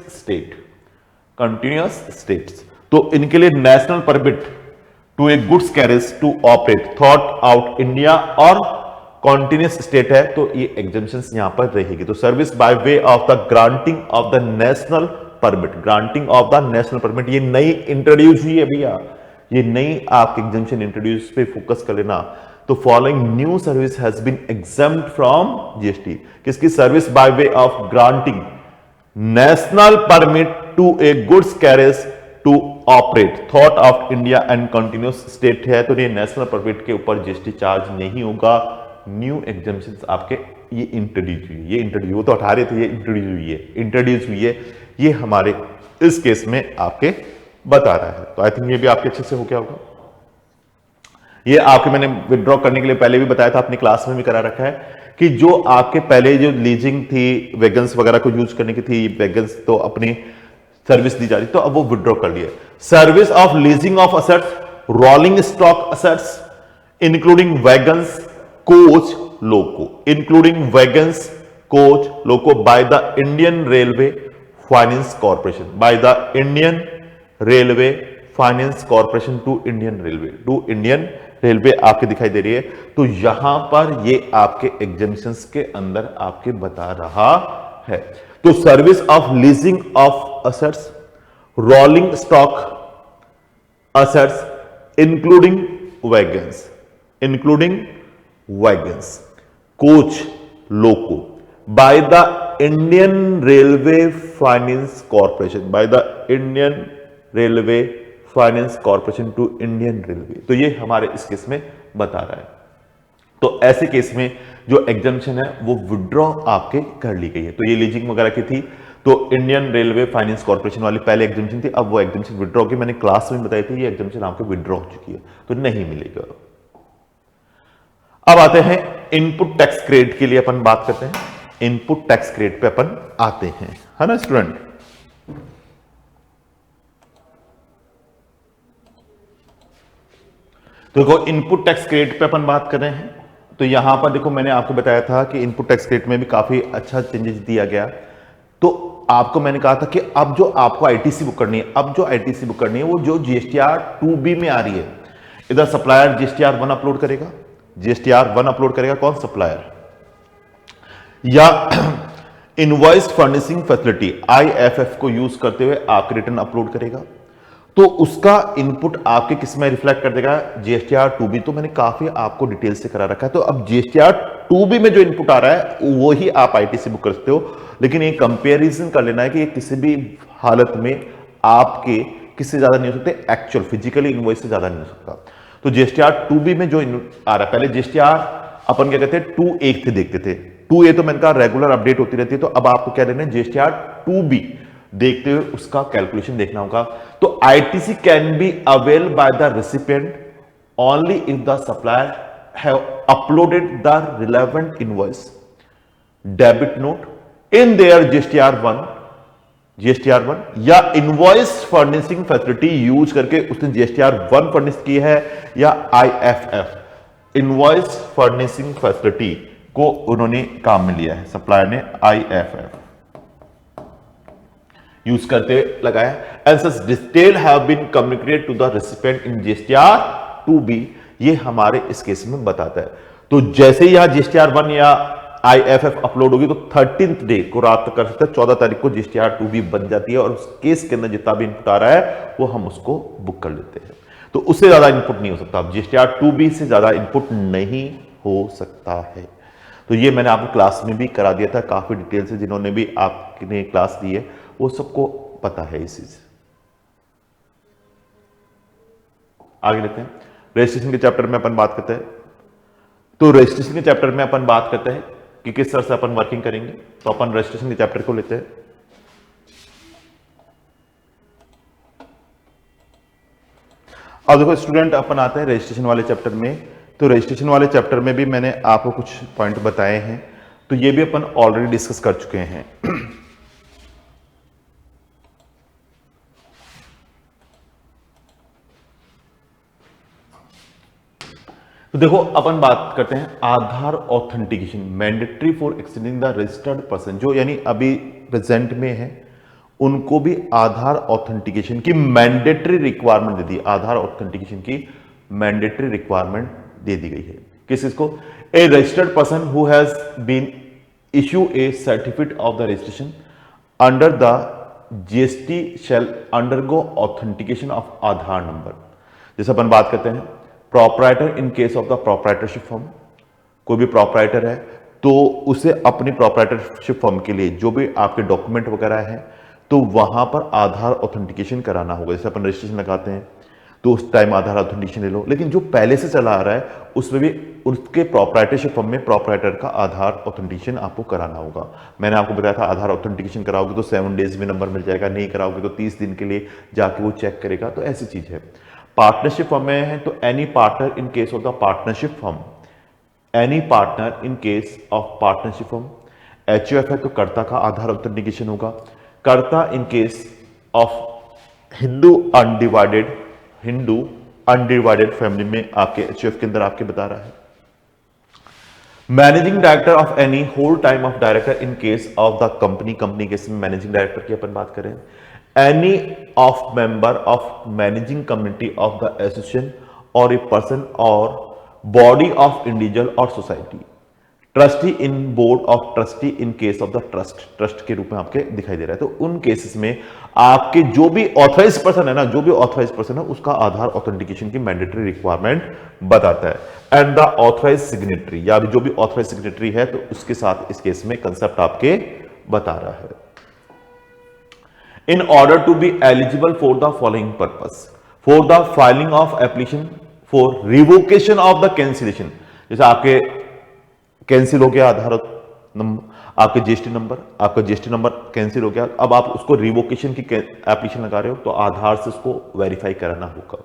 स्टेट्स। तो इनके लिए national permit to a goods carriage to operate थॉट आउट इंडिया और कॉन्टिन्यूस स्टेट है। तो ये एग्जम्पशंस यहां पर रहेगी। तो service by way of the granting of the national permit, granting of the national permit, ये नई इंट्रोड्यूस हुई है भैया, ये नई आपके एग्जम्पशन इंट्रोड्यूस पे फोकस कर लेना। तो following new service has been exempt from GST. किसकी, service by way of granting national permit to a goods carriage to operate थॉट ऑफ इंडिया एंड कंटिन्यूअस स्टेट है। तो ये नेशनल परमिट के ऊपर जीएसटी चार्ज नहीं होगा। न्यू एग्जम्पशंस आपके ये इंट्रोड्यूस हुई है, ये इंट्रोड्यूस, वो तो हटा रहे थे, ये इंट्रोड्यूस हुई है, ये हमारे इस केस में आपके बता रहा है। तो आई थिंक ये भी आपके अच्छे से हो गया होगा। ये आपके मैंने विड्रॉ करने के लिए पहले भी बताया था, अपनी क्लास में भी करा रखा है कि जो आपके पहले जो लीजिंग थी वैगन्स वगैरह को यूज करने की थी, वैगन्स तो अपनी सर्विस दी जा रही, तो अब वो विड्रॉ कर लिए। Service of leasing of assets, rolling stock assets including wagons, coach, loco, including wagons, coach, loco by the Indian railway finance corporation, by the Indian railway finance corporation to Indian railway, to Indian railway आपके दिखाई दे रही है। तो यहां पर ये आपके एग्जामिशंस के अंदर आपके बता रहा है। तो service of leasing of assets, rolling stock assets including wagons, including wagons, coach, loco by the Indian railway finance corporation, by the Indian railway finance corporation to Indian railway. तो ये हमारे इस केस में बता रहा है। तो ऐसे केस में जो एग्जाम्पशन है वो विड्रॉ आपके कर ली गई है। तो ये लीजिंग वगैरह की थी, तो इंडियन रेलवे फाइनेंस कॉर्पोरेशन वाली पहले एग्जाम्पशन थी, अब वो एग्जाम्पशन विड्रॉ की मैंने क्लास में बताई थी, ये एग्जाम्पशन आपके विड्रॉ हो चुकी है, तो नहीं मिलेगा। अब आते हैं इनपुट टैक्स क्रेडिट के लिए अपन बात करते हैं। इनपुट टैक्स क्रेडिट पे अपन आते हैं, है ना स्टूडेंट। तो देखो इनपुट टैक्स क्रेडिट पे अपन बात कर रहे हैं। तो यहां पर देखो मैंने आपको बताया था कि इनपुट टैक्स क्रेडिट में भी काफी अच्छा चेंजेस दिया गया। तो आपको मैंने कहा था कि अब जो आपको आईटीसी बुक करनी है, अब जो आईटीसी बुक करनी है वो जो जीएसटीआर 2B में आ रही है, इधर सप्लायर जीएसटीआर 1 अपलोड करेगा, जीएसटीआर 1 अपलोड करेगा कौन, सप्लायर, या इनवॉइस फर्निशिंग फैसिलिटी आईएफएफ को यूज करते हुए आपके रिटर्न अपलोड करेगा। तो उसका इनपुट आपके किस में रिफ्लेक्ट कर देगा, जीएसटीआर 2B। तो मैंने काफी आपको डिटेल से करा रखा है। तो अब जीएसटीआर 2B में जो इनपुट आ रहा है वो ही आप आईटीसी बुक कर सकते हो, लेकिन ये कंपैरिजन कर लेना है कि ये किसी भी हालत में आपके किससे ज्यादा नहीं हो सकते, एक्चुअल फिजिकली इनवॉइस से ज्यादा नहीं हो सकता। तो जीएसटीआर 2B में जो आ रहा है, पहले जीएसटीआर अपन क्या कहते हैं 2A थे देखते थे, 2A तो मैंने कहा रेगुलर अपडेट होती रहती है। तो अब आपको क्या लेना है, जीएसटीआर 2B देखते हुए उसका कैलकुलेशन देखना होगा। तो ITC can be avail by the recipient only if the supplier have uploaded the relevant invoice, debit note in their GSTR 1 या इनवॉइस फर्निशिंग फैसिलिटी यूज करके उसने जीएसटीआर 1 फर्निश की है, या आईएफएफ इनवॉइस फर्निशिंग फैसिलिटी को उन्होंने काम में लिया है, सप्लायर ने आईएफएफ यूज करते लगाया। And such detail have been communicated to the recipient in GSTR 2B, ये हमारे इस केस में बताता है। तो जैसे ही यहां जीएसटीआर 1 या आईएफएफ अपलोड होगी तो 13th डे को रात तक कर सकते हैं, 14 तारीख को जीएसटीआर 2B बन जाती है और उस केस के अंदर जितना भी इनपुट आ रहा है वो हम उसको बुक कर लेते हैं। तो उससे ज्यादा इनपुट नहीं हो सकता, अब जीएसटीआर 2B से ज्यादा इनपुट नहीं हो सकता है। तो ये मैंने आपको क्लास में भी करा दिया था काफी डिटेल से, जिन्होंने भी आपने क्लास दी है वो सबको पता है इस चीज। आगे लेते हैं, रजिस्ट्रेशन के चैप्टर में अपन बात करते हैं। तो रजिस्ट्रेशन के चैप्टर में अपन बात करते हैं कि किस तरह से अपन वर्किंग करेंगे। तो अपन रजिस्ट्रेशन के चैप्टर को लेते हैं। अब देखो स्टूडेंट, अपन आते हैं रजिस्ट्रेशन वाले चैप्टर में। तो रजिस्ट्रेशन वाले चैप्टर में भी मैंने आपको कुछ पॉइंट बताए हैं, तो ये भी अपन ऑलरेडी डिस्कस कर चुके हैं। तो देखो अपन बात करते हैं Aadhaar authentication, mandatory for exchanging the registered person, जो यानी अभी प्रेजेंट में है उनको भी आधार ऑथेंटिकेशन की मैंडेटरी रिक्वायरमेंट दे दी, आधार ऑथेंटिकेशन की मैंडेटरी रिक्वायरमेंट दे दी गई है। किस चीज को, a registered person who has been issue a certificate of the registration under the GST shall undergo authentication of Aadhaar number. जैसे अपन बात करते हैं proprietor, in case of the proprietorship firm, कोई भी प्रोप्राइटर है तो उसे अपनी प्रोप्राइटरशिप फर्म के लिए जो भी आपके डॉक्यूमेंट वगैरह है तो वहां पर आधार ऑथेंटिकेशन कराना होगा। जैसे अपन रजिस्ट्रेशन लगाते हैं तो उस टाइम आधार ऑथेंटिकेशन ले लो, लेकिन जो पहले से चला आ रहा है उसमें भी उसके प्रोप्राइटरशिप फर्म में प्रोप्राइटर का आधार ऑथेंटिकेशन आपको कराना होगा। मैंने आपको बताया था आधार ऑथेंटिकेशन कराओगे तो 7 डेज में नंबर मिल जाएगा, नहीं कराओगे तो 30 दिन के लिए जाके वो चेक करेगा। तो ऐसी चीज है। पार्टनरशिप फर्म में है तो any partner in case of the partnership firm, any partner in case of partnership firm. HUF है तो कर्ता का आधार ऑथेंटिकेशन होगा। Karta in case of Hindu undivided family में आपके एचयूएफ के अंदर आपके बता रहा है। Managing director of any whole time of director in case of the company case में मैनेजिंग डायरेक्टर की अपन बात करें। Any of member of managing committee of the association और ए पर्सन और बॉडी ऑफ इंडिविजुअल और society. Trustee in board of trustee in case of the trust के रूप में आपके दिखाई दे रहा है। तो उन केसेस में आपके जो भी ऑथराइज पर्सन है ना, जो भी ऑथराइज पर्सन है उसका आधार ऑथेंटिकेशन की मैंडेटरी रिक्वायरमेंट बताता है। एंड द ऑथराइज सिग्नेटरी, या जो भी ऑथराइज सिग्नेटरी है तो उसके साथ इस केस में कंसेप्ट आपके बता रहा है। In order to be eligible for the following purpose, for the filing of application for revocation of the cancellation, जैसे आपके कैंसिल हो गया आधार नंबर, आपके जीएसटी नंबर, आपका जीएसटी नंबर कैंसिल हो गया, अब आप उसको रिवोकेशन की एप्लीकेशन लगा रहे हो तो आधार से उसको वेरीफाई कराना होगा।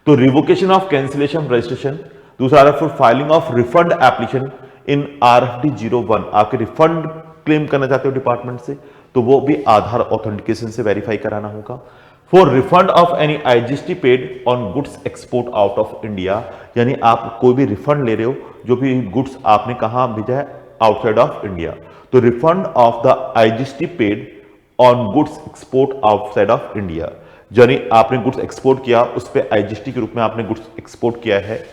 तो रिवोकेशन ऑफ कैंसिलेशन रजिस्ट्रेशन। दूसरा है for filing of refund application in RFD 01, आपके रिफंड क्लेम करना चाहते हो डिपार्टमेंट से तो वो भी आधार ऑथेंटिकेशन से वेरीफाई कराना होगा। For refund of any IGST paid on goods export out of India, यानी आप कोई भी रिफंड ले रहे हो जो भी गुड्स आपने कहां भेजा है, आउटसाइड ऑफ इंडिया, तो refund of the IGST paid on goods export outside of India, यानी आपने गुड्स एक्सपोर्ट किया उस पर IGST के रूप में आपने गुड्स एक्सपोर्ट किया है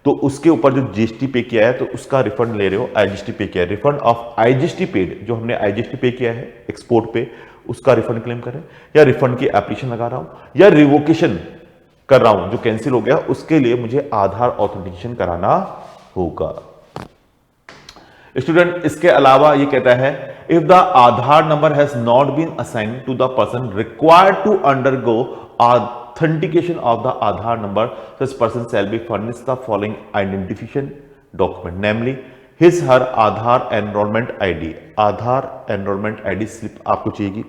तो उसके ऊपर जो GST पे किया है तो उसका रिफंड ले रहे हो, IGST पे किया है, रिफंड ऑफ IGST पेड, जो हमने IGST पे किया है एक्सपोर्ट पे उसका रिफंड क्लेम करें, या रिफंड की एप्लीकेशन लगा रहा हूं या रिवोकेशन कर रहा हूं जो कैंसिल हो गया, उसके लिए मुझे आधार ऑथेंटिकेशन कराना होगा। स्टूडेंट इसके अलावा ये कहता है if the Aadhaar number has not been assigned to the person required to undergo authentication of the Aadhaar number, such person shall be furnished the following identification document, namely his her Aadhaar enrollment ID, Aadhaar enrollment ID slip आपको चाहिएगी,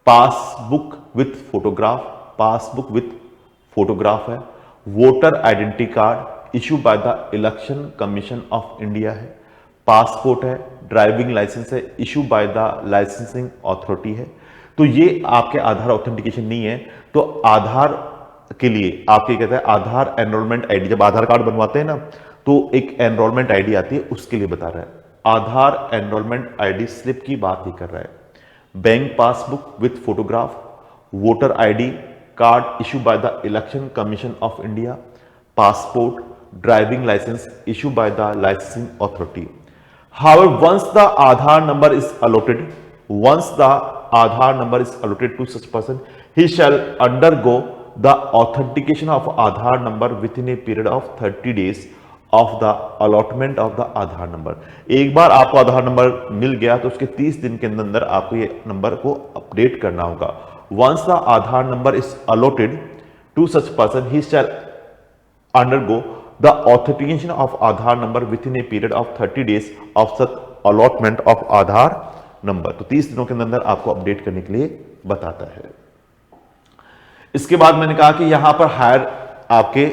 passbook with photograph, passbook with photograph है, voter identity card issue by the election commission of India है, पासपोर्ट है, ड्राइविंग लाइसेंस है issue by the licensing authority है। तो ये आपके आधार ऑथेंटिकेशन नहीं है, तो आधार के लिए आपके कहते हैं आधार एनरोलमेंट आईडी, जब आधार कार्ड बनवाते हैं ना तो एक एनरोलमेंट आईडी आती है, उसके लिए बता रहा है। आधार एनरोलमेंट आईडी स्लिप की बात ही कर रहा है। Bank passbook with photograph, voter ID card issue by the election commission of India, passport, driving licence issue by the licensing authority. However, once the Aadhaar number is allotted, once the Aadhaar number is allotted to such person, he shall undergo the authentication of Aadhaar number within a period of 30 days of the allotment of the Aadhaar number। एक बार आपको आधार नंबर मिल गया तो उसके 30 दिन के अंदर आपको ये नंबर को अपडेट करना होगा। Once the Aadhaar number is allotted to such person, he shall undergo the authentication of Aadhaar number within a period of 30 days of such allotment of Aadhaar number। तो 30 दिनों के अंदर आपको अपडेट करने के लिए बताता है। इसके बाद मैंने कहा कि यहां पर हायर आपके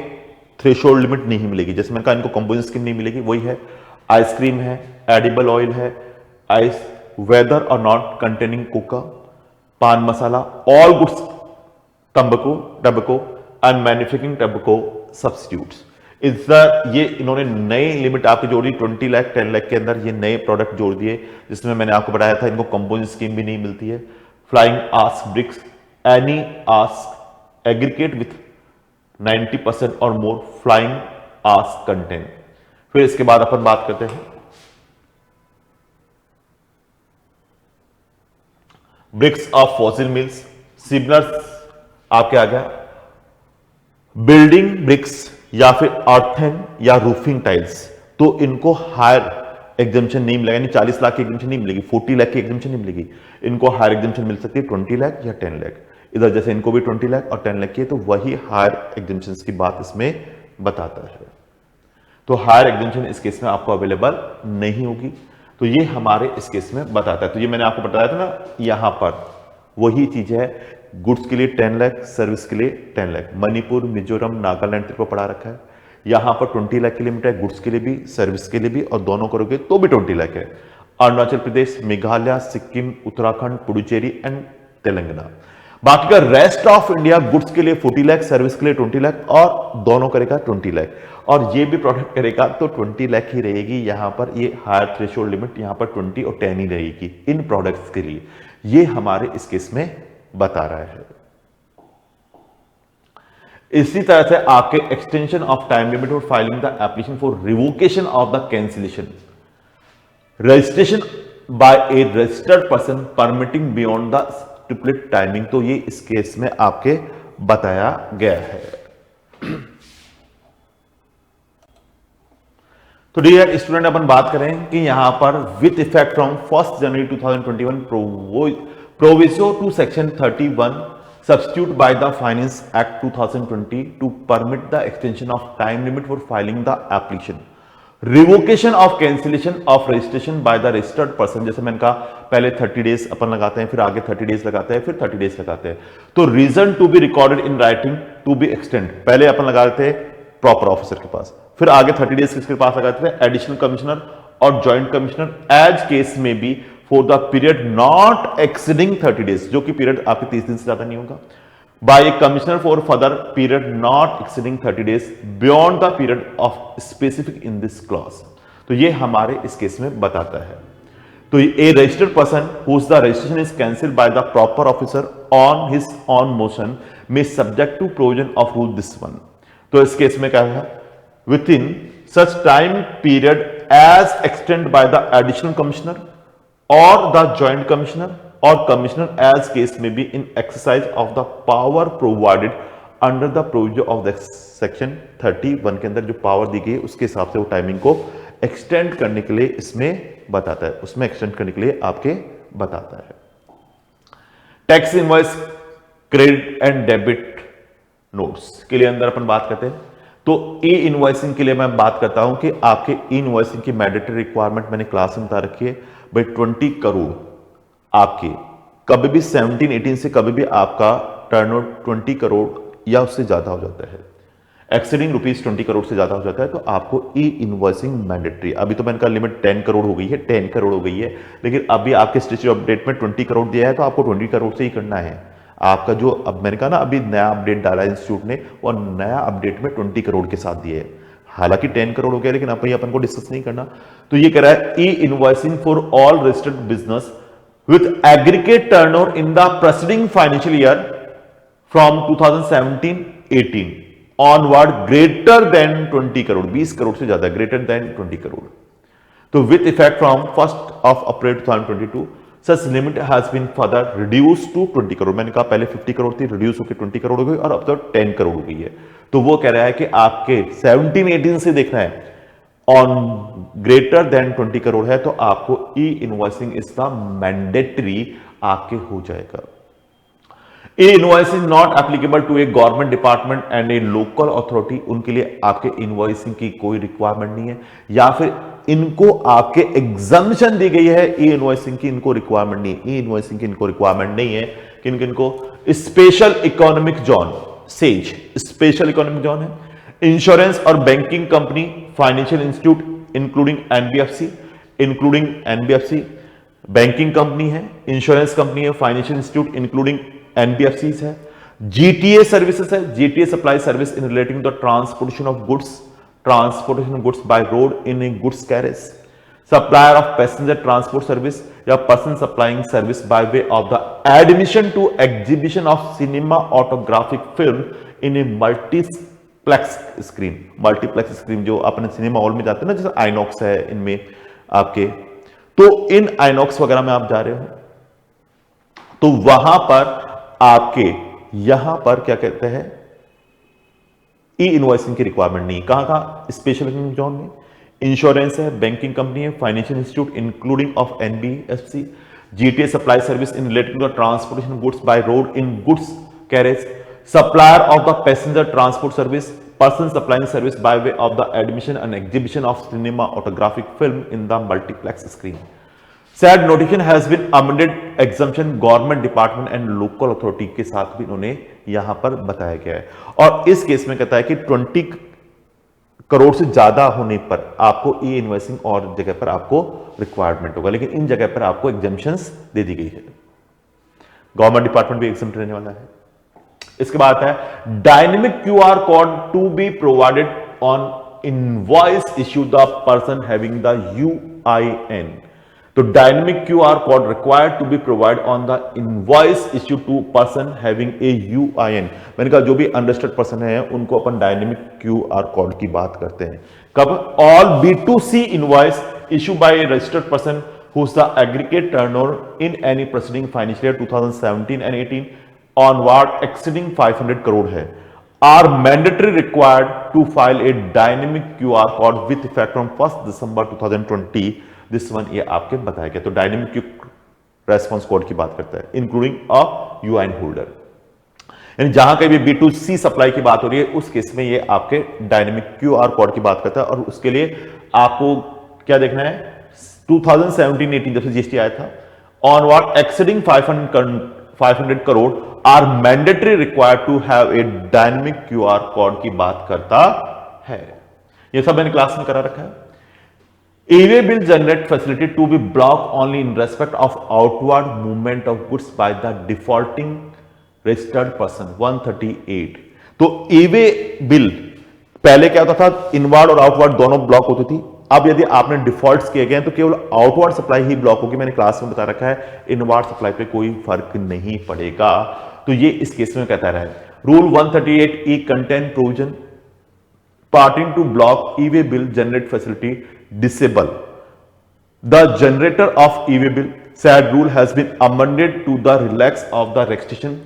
थ्रेशोल्ड लिमिट नहीं मिलेगी, जैसे मैंने कहा इनको कंपोजिशन स्कीम नहीं मिलेगी, वही है आइसक्रीम है, एडिबल ऑयल है, ice whether or not containing cocoa, pan masala, all goods tobacco and manufacturing tobacco substitutes. ये इन्होंने नई लिमिट आपकी जोड़ी 20 लाख 10 लाख के अंदर ये नए प्रोडक्ट जोड़ दिए, जिसमें मैंने आपको बताया था इनको कंपोजिशन स्कीम भी नहीं मिलती है। Fly ash bricks, any ash aggregate with 90% or more fly ash content. फिर इसके बाद अपन बात करते हैं BRICS of fossil mills, similars आपके आ गया, बिल्डिंग ब्रिक्स या फिर अर्थन या रूफिंग टाइल्स, तो इनको हायर एग्जामिशन नहीं मिलेगा, यानी 40 लाख की एग्जामिशन नहीं मिलेगी, 40 लाख की एग्जामिशन नहीं मिलेगी, इनको हायर एग्जामिशन मिल सकती है 20 लाख या 10 लाख। इधर जैसे इनको भी 20 लाख और 10 लाख की है, तो वही हायर एग्जामिशन की बात इसमें बताता है। तो हायर एग्जामिशन इस केस में आपको अवेलेबल नहीं होगी, तो ये हमारे इस केस में बताता है। तो ये मैंने आपको बताया था ना, यहां पर वही चीज है गुड्स के लिए 10 लाख, सर्विस के लिए 10 लाख। मणिपुर, मिजोरम, नागालैंड तेरे को पढ़ा रखा है। यहां पर 20 लाख की लिमिट है, गुड्स के लिए भी सर्विस के लिए भी, और दोनों करोगे तो भी 20 लाख है। अरुणाचल प्रदेश, मेघालय, सिक्किम, उत्तराखंड, पुडुचेरी एंड तेलंगाना। बाकी का रेस्ट ऑफ इंडिया गुड्स के लिए 40 लाख, सर्विस के लिए 20 लाख और दोनों करेगा 20 लाख, और ये भी प्रोडक्ट करेगा तो 20 लाख ही रहेगी। यहां पर ये हायर थ्रेशोल्ड लिमिट यहां पर 20 और 10 ही रहेगी इन प्रोडक्ट्स के लिए। ये हमारे इस केस में बता रहा है। इसी तरह से आपके extension of time limit for filing the application for revocation of the cancellation, registration bye A registered person permitting beyond the stipulated timing, तो ये इस केस में आपके बताया गया है। तो डियर स्टूडेंट, अपन बात करें कि यहां पर with effect from 1 January 2021 proviso to section 31 substitute by the Finance Act 2020 to permit the extension of time limit for filing the application, revocation of cancellation of registration by the registered person। जैसे मैंने कहा पहले 30 डेज अपन लगाते हैं, फिर आगे 30 डेज लगाते हैं, फिर 30 डेज लगाते हैं। तो reason to be recorded in writing to be extend, पहले अपन लगाते थे प्रॉपर ऑफिसर के पास, फिर आगे 30 डेज किसके पास लगाते थे, एडिशनल कमिश्नर और joint commissioner, as case may be for the period not exceeding 30 days, जो कि पीरियड आपके 30 दिन से ज्यादा नहीं होगा, by a commissioner for further period not exceeding 30 days beyond the period of specific in this clause. तो ये हमारे इस केस में बताता है। तो a registered person whose the registration is cancelled by the proper officer on his own motion में subject to provision of rule this one. तो इस केस में क्या है, within such time period as extend by the additional commissioner or the joint commissioner or commissioner as case may be in exercise of the power provided under the provision of the section 31 के अंदर जो पावर दी गई है उसके हिसाब से वो टाइमिंग को एक्सटेंड करने के लिए इसमें बताता है, उसमें एक्सटेंड करने के लिए आपके बताता है। Tax invoice, credit and debit notes के लिए अंदर अपन बात करते हैं। तो ई इनवॉइसिंग के लिए मैं बात करता हूं कि आपके ई इनवॉइसिंग की मैंडेटरी रिक्वायरमेंट मैंने क्लास में बता रखी है भाई। 20 करोड़ आपके कभी भी 17-18 से कभी भी आपका टर्नओवर 20 करोड़ या उससे ज्यादा हो जाता है, एक्सीडिंग रुपीज 20 करोड़ से ज्यादा हो जाता है, तो आपको ई इनवॉइसिंग मैंडेटरी। अभी तो मैंने कहा लिमिट 10 करोड़ हो गई है, 10 करोड़ हो गई है, लेकिन अभी आपके स्टेचू अपडेट में 20 करोड़ दिया है तो आपको 20 करोड़ से ही करना है। आपका जो अब मैंने कहा ना अभी नया अपडेट डाला है इंस्टीट्यूट ने, और नया अपडेट में 20 करोड़ के साथ दिए है, हालांकि 10 करोड़ हो गया लेकिन अपन को डिस्कस नहीं करना। तो ये कह रहा है e invoicing for all registered business with aggregate turnover in the preceding financial year from 2017-18 onward greater than 20 crore, 20 crore से ज्यादा, ग्रेटर देन 20 करोड़। तो with effect from 1 April 2022 such limit has been further reduce to 20 crore. मैंने कहा पहले 50 करोड़ थी, रिड्यूस होकर 20 करोड़ हो गई और अब तो 10 करोड़ हो गई है। तो वो कह रहा है कि आपके 17-18 से देखना है ऑन ग्रेटर देन 20 करोड़ है तो आपको e invoicing is the mandatory आपके हो जाएगा। E invoicing not applicable to a government department and a local authority, उनके लिए आपके इनवॉइसिंग की कोई रिक्वायरमेंट नहीं है, या फिर इनको आपके एग्जामिशन दी गई है ई इनवॉइसिंग की, इनको रिक्वायरमेंट नहीं है। ई इनवॉइसिंग की इनको रिक्वायरमेंट नहीं है, किन किन को, special economic zone SEZ, special economic zone है, इंश्योरेंस और banking company, financial institute including NBFC, banking company है, इंश्योरेंस कंपनी है, फाइनेंशियल इंस्टीट्यूट इंक्लूडिंग एनबीएफसी है, जीटीए सर्विसेज है, GTA supply service in relating to transportation of goods, transportation of goods by road in a goods carriage, supplier of passenger transport service या person supplying service by way of the admission to exhibition of cinema autographic film in A multiplex screen. Multiplex screen जो अपने सिनेमा हॉल में जाते हैं ना, जैसे आइनॉक्स है इनमें आपके, तो इन आइनॉक्स वगैरह में आप जा रहे हो तो वहां पर आपके यहां पर क्या कहते हैं, ई इनवॉइसिंग की रिक्वायरमेंट नहीं। कहां कहां, स्पेशल जोन में इंश्योरेंस है, बैंकिंग कंपनी है, financial institute including of NBFC, GTA supply service in related to transportation goods by road in goods carriage, supplier of the passenger transport service, person supplying service by way of the admission and exhibition of cinema autographic film in the multiplex screen, said notification has been amended exemption government department and local authority के साथ भी इन्होंने यहां पर बताया गया है। और इस केस में कहता है कि 20 करोड़ से ज्यादा होने पर आपको ई इनवॉइसिंग और जगह पर आपको रिक्वायरमेंट होगा, लेकिन इन जगह पर आपको एग्जम्पशंस दे दी गई है। गवर्नमेंट डिपार्टमेंट भी एग्जम्प्ट रहने वाला है। इसके बाद है dynamic QR code to be provided on invoice issue the person having the UIN. तो dynamic QR code required to be provide on the invoice issue to person having a UIN. मैंने कहा जो भी अनरजिस्टर्ड पर्सन है उनको अपन डायनेमिक क्यूआर कोड की बात करते हैं। कब? All B2C invoice issue bye A registered person who's the aggregate turnover in any preceding financial year 2017 and 18 onward exceeding 500 crore है, are mandatory required to file a dynamic QR code with effect from 1st December 2020। This one ये आपके बताया गया। तो डायनेमिक क्यू रेस्पॉन्स कोड की बात करता है इंक्लूडिंग अ यूआईएन होल्डर, यानी जहां कहीं भी B2C सप्लाई की बात हो रही है उस केस में ये आपके डायनेमिक क्यूआर कोड की बात करता है। और उसके लिए आपको क्या देखना है, 2017-18 जब से जीएसटी आया था, onward exceeding 500 crore are mandatory required to have a dynamic QR code की बात करता है। ये सब मैंने क्लास में करा रखा है। E way bill generate facility to be block only in respect of outward movement of goods by the defaulting registered person 138। तो ई-वे बिल पहले क्या होता था, इनवर्ड और आउटवर्ड दोनों ब्लॉक होती थी। अब यदि आपने डिफॉल्ट्स किए गए तो केवल आउटवर्ड सप्लाई ही ब्लॉक होगी। मैंने क्लास में बता रखा है इनवर्ड सप्लाई पे कोई फर्क नहीं पड़ेगा। तो ये इस केस में कहता रहा है rule 138E contain provision parting to block e way bill generate facility disable the generator of e way bill. Said rule has been amended to the relax of the restriction,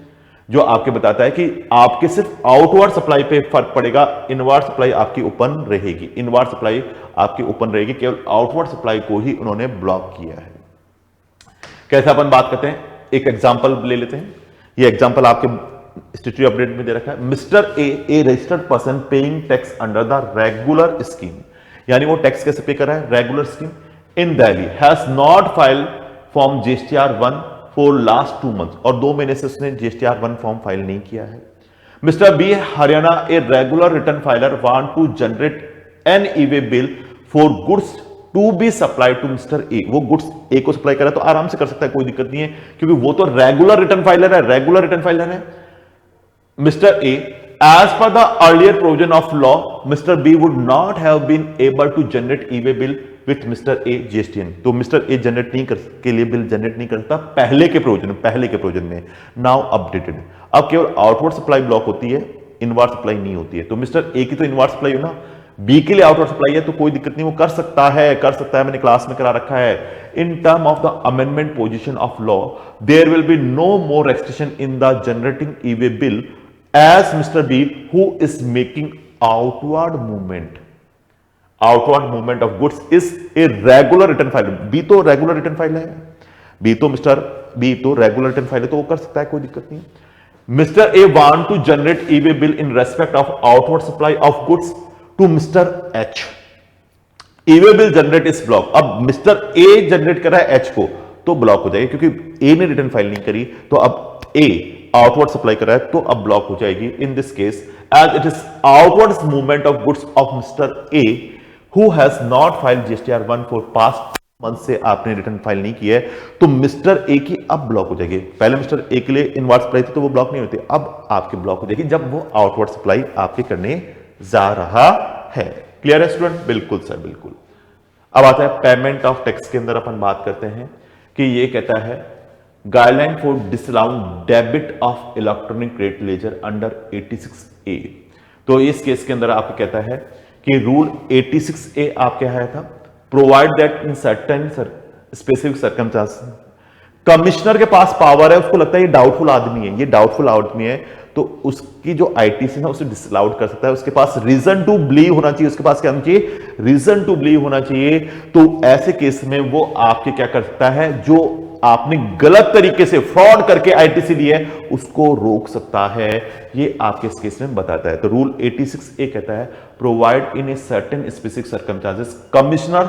जो आपके बताता है कि आपके सिर्फ आउटवर्ड सप्लाई पे फर्क पड़ेगा, इनवर्ड सप्लाई आपकी ओपन रहेगी। इनवर्ड सप्लाई आपकी ओपन रहेगी, केवल आउटवर्ड सप्लाई को ही उन्होंने ब्लॉक किया है। कैसे अपन बात करते हैं, एक एग्जांपल ले लेते हैं। ये एग्जांपल आपके स्टैट्यूटरी अपडेट में दे रखा है। Mister A registered person paying tax under the regular scheme, यानी वो टैक्स कैसे पे कर रहा है, regular scheme in Delhi, has not file form GSTR-1 for last 2 months, और 2 महीने से उसने GSTR-1 फॉर्म फाइल नहीं किया है। Mister B Haryana a regular return filer want to generate an e way bill for goods to be supply to mister A. वो गुड्स ए को सप्लाई करा तो आराम से कर सकता है, कोई दिक्कत नहीं है, क्योंकि वो तो रेगुलर रिटर्न फाइलर है, रेगुलर रिटर्न फाइलर है। Mister A as per the earlier provision of law mister B would not have been able to generate e way bill with mister A GSTN। तो मिस्टर ए जनरेट नहीं कर के लिए बिल जनरेट नहीं करता पहले के प्रोविजन में। नाउ अपडेटेड, अब केवल आउटवर्ड सप्लाई ब्लॉक होती है, इनवर्ड सप्लाई नहीं होती है। तो मिस्टर ए की तो इनवर्ड सप्लाई हो ना, बी के लिए आउटवर्ड सप्लाई है, तो कोई दिक्कत नहीं, वो कर सकता है, मैंने क्लास में करा रखा है। In term of the amendment position of law there will be no more restriction in the generating e way bill as mister B who is making outward movement of goods is a regular return file. B तो रेगुलर रिटर्न फाइल है, मिस्टर बी तो रेगुलर रिटर्न फाइल है, तो वो कर सकता है, कोई दिक्कत नहीं। Mister A want to generate e way bill in respect of outward supply of goods to mister H, e way bill generate is block. अब मिस्टर ए जनरेट कर रहा है एच को, तो ब्लॉक हो जाएगी, क्योंकि ए ने रिटर्न फाइल नहीं करी, तो अब ए आउटवर्ड सप्लाई कर रहा है, तो अब ब्लॉक हो जाएगी। In this case as it is outward movement of goods of mister A who has not filed GSTR-1 for past month, से आपने रिटर्न फाइल नहीं किया है, तो मिस्टर ए की अब ब्लॉक हो जाएगी। पहले मिस्टर ए के लिए इनवर्ड सप्लाई थी तो वो ब्लॉक नहीं होती, अब आपकी ब्लॉक हो जाएगी जब वो आउटवर्ड सप्लाई आपके करने जा रहा है। क्लियर है स्टूडेंट? बिल्कुल सर, बिल्कुल। अब आता है पेमेंट ऑफ टैक्स के अंदर अपन बात करते हैं कि ये कहता है guideline for disallowing debit of electronic credit ledger under 86A। तो इस केस के अंदर आपको कहता है कि रूल 86A आप क्या है था, provide that in certain specific circumstances, commissioner के पास पावर है, उसको लगता है ये डाउटफुल आदमी है, तो उसकी जो आईटीसी है उसे डिसअलाउड कर सकता है। उसके पास रीजन टू बिलीव होना चाहिए, उसके पास क्या होना चाहिए, रीजन टू बिलीव होना चाहिए। तो ऐसे केस में वो आपके क्या कर सकता है, जो आपने गलत तरीके से फ्रॉड करके आईटीसी ली है उसको रोक सकता है। ये आपके इस केस में बताता है। तो रूल 86A कहता है provide in a certain specific circumstances commissioner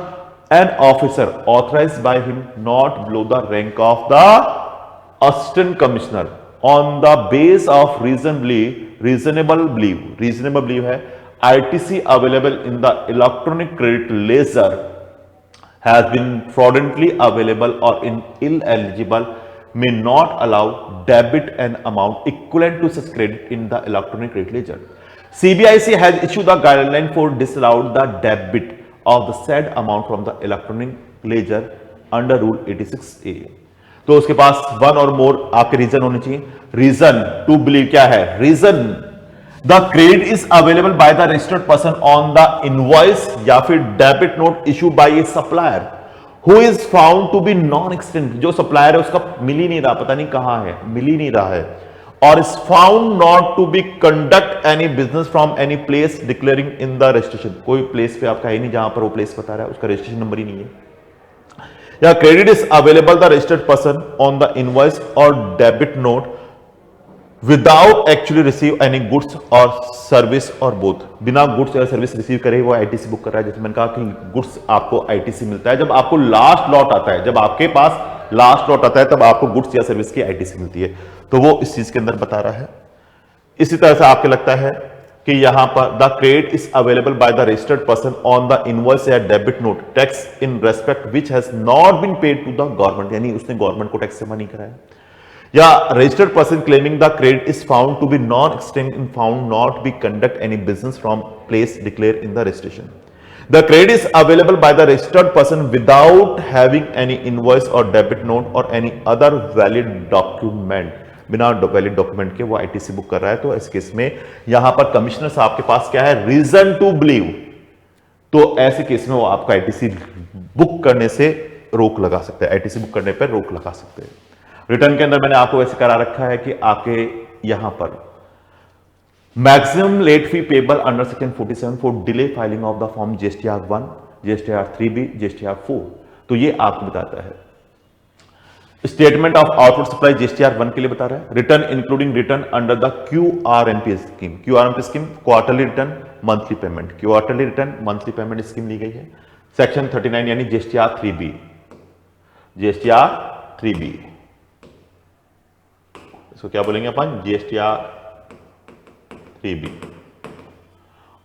an officer authorized by him not below the rank of the assistant commissioner on the base of reasonable belief है ITC available in the electronic credit ledger has been fraudulently available or ineligible may not allow debit an amount equivalent to such credit in the electronic credit ledger. CBIC has issued a guideline for disallowed the debit of the said amount from the electronic ledger under rule 86A. तो उसके पास वन और मोर आपके रीजन होने चाहिए. रीजन टू बिलीव क्या है? Reason the credit is available by the registered person on the invoice या फिर debit note issue by a supplier who is found to be non extent. जो सप्लायर है उसका मिल ही नहीं रहा, पता नहीं कहां है, मिल ही नहीं रहा है, और is found not to be conduct any business from any place declaring in the registration. कोई प्लेस पे आपका है नहीं जहां पर वो प्लेस बता रहा है, उसका रजिस्ट्रेशन नंबर ही नहीं है. या credit is available the registered person on the invoice और debit note without actually receive any goods और सर्विस और बोथ. बिना गुड्स या सर्विस रिसीव करे वो आईटीसी बुक कर रहा है. जैसे मैंने कहा कि गुड्स आपको आईटीसी मिलता है जब आपको लास्ट लॉट आता है, जब आपके पास लास्ट लॉट आता है तब आपको गुड्स या सर्विस की आईटीसी मिलती है. तो वो इस चीज के अंदर बता रहा है. इसी तरह से आपको लगता है कि यहां पर the credit is available by the registered person on the invoice या debit note tax in respect which has not been paid to the government. यानी उसने गवर्नमेंट को टैक्स जमा नहीं कराया. या registered person claiming the credit is found to be non existent in found not be conduct any business from place declare in the registration. The credit is available by the registered person without having any invoice or debit note or any other valid document. बिना वैलिड डॉक्यूमेंट के वो आईटीसी बुक कर रहा है. तो इस केस में यहां पर कमिश्नर साहब के पास क्या है? Reason to believe. तो ऐसे केस में वो आपका आईटीसी बुक करने से रोक लगा सकते हैं, आईटीसी बुक करने पर रोक लगा सकते हैं. रिटर्न के अंदर मैंने आपको वैसे करा रखा है कि आपके यहां पर maximum late fee payable under section 47 for delay filing of the form GSTR 1, GSTR 3B, GSTR 4. तो ये आपको बताता है. Statement of output supply GSTR 1 के लिए बता रहा है. Return including return under the QRMP scheme. QRMP scheme quarterly return monthly payment. Quarterly return monthly payment scheme ली गई है. सेक्शन 39 यानी जीएसटीआर 3B, जीएसटीआर 3B इसको क्या बोलेंगे अपन? GSTR 3B.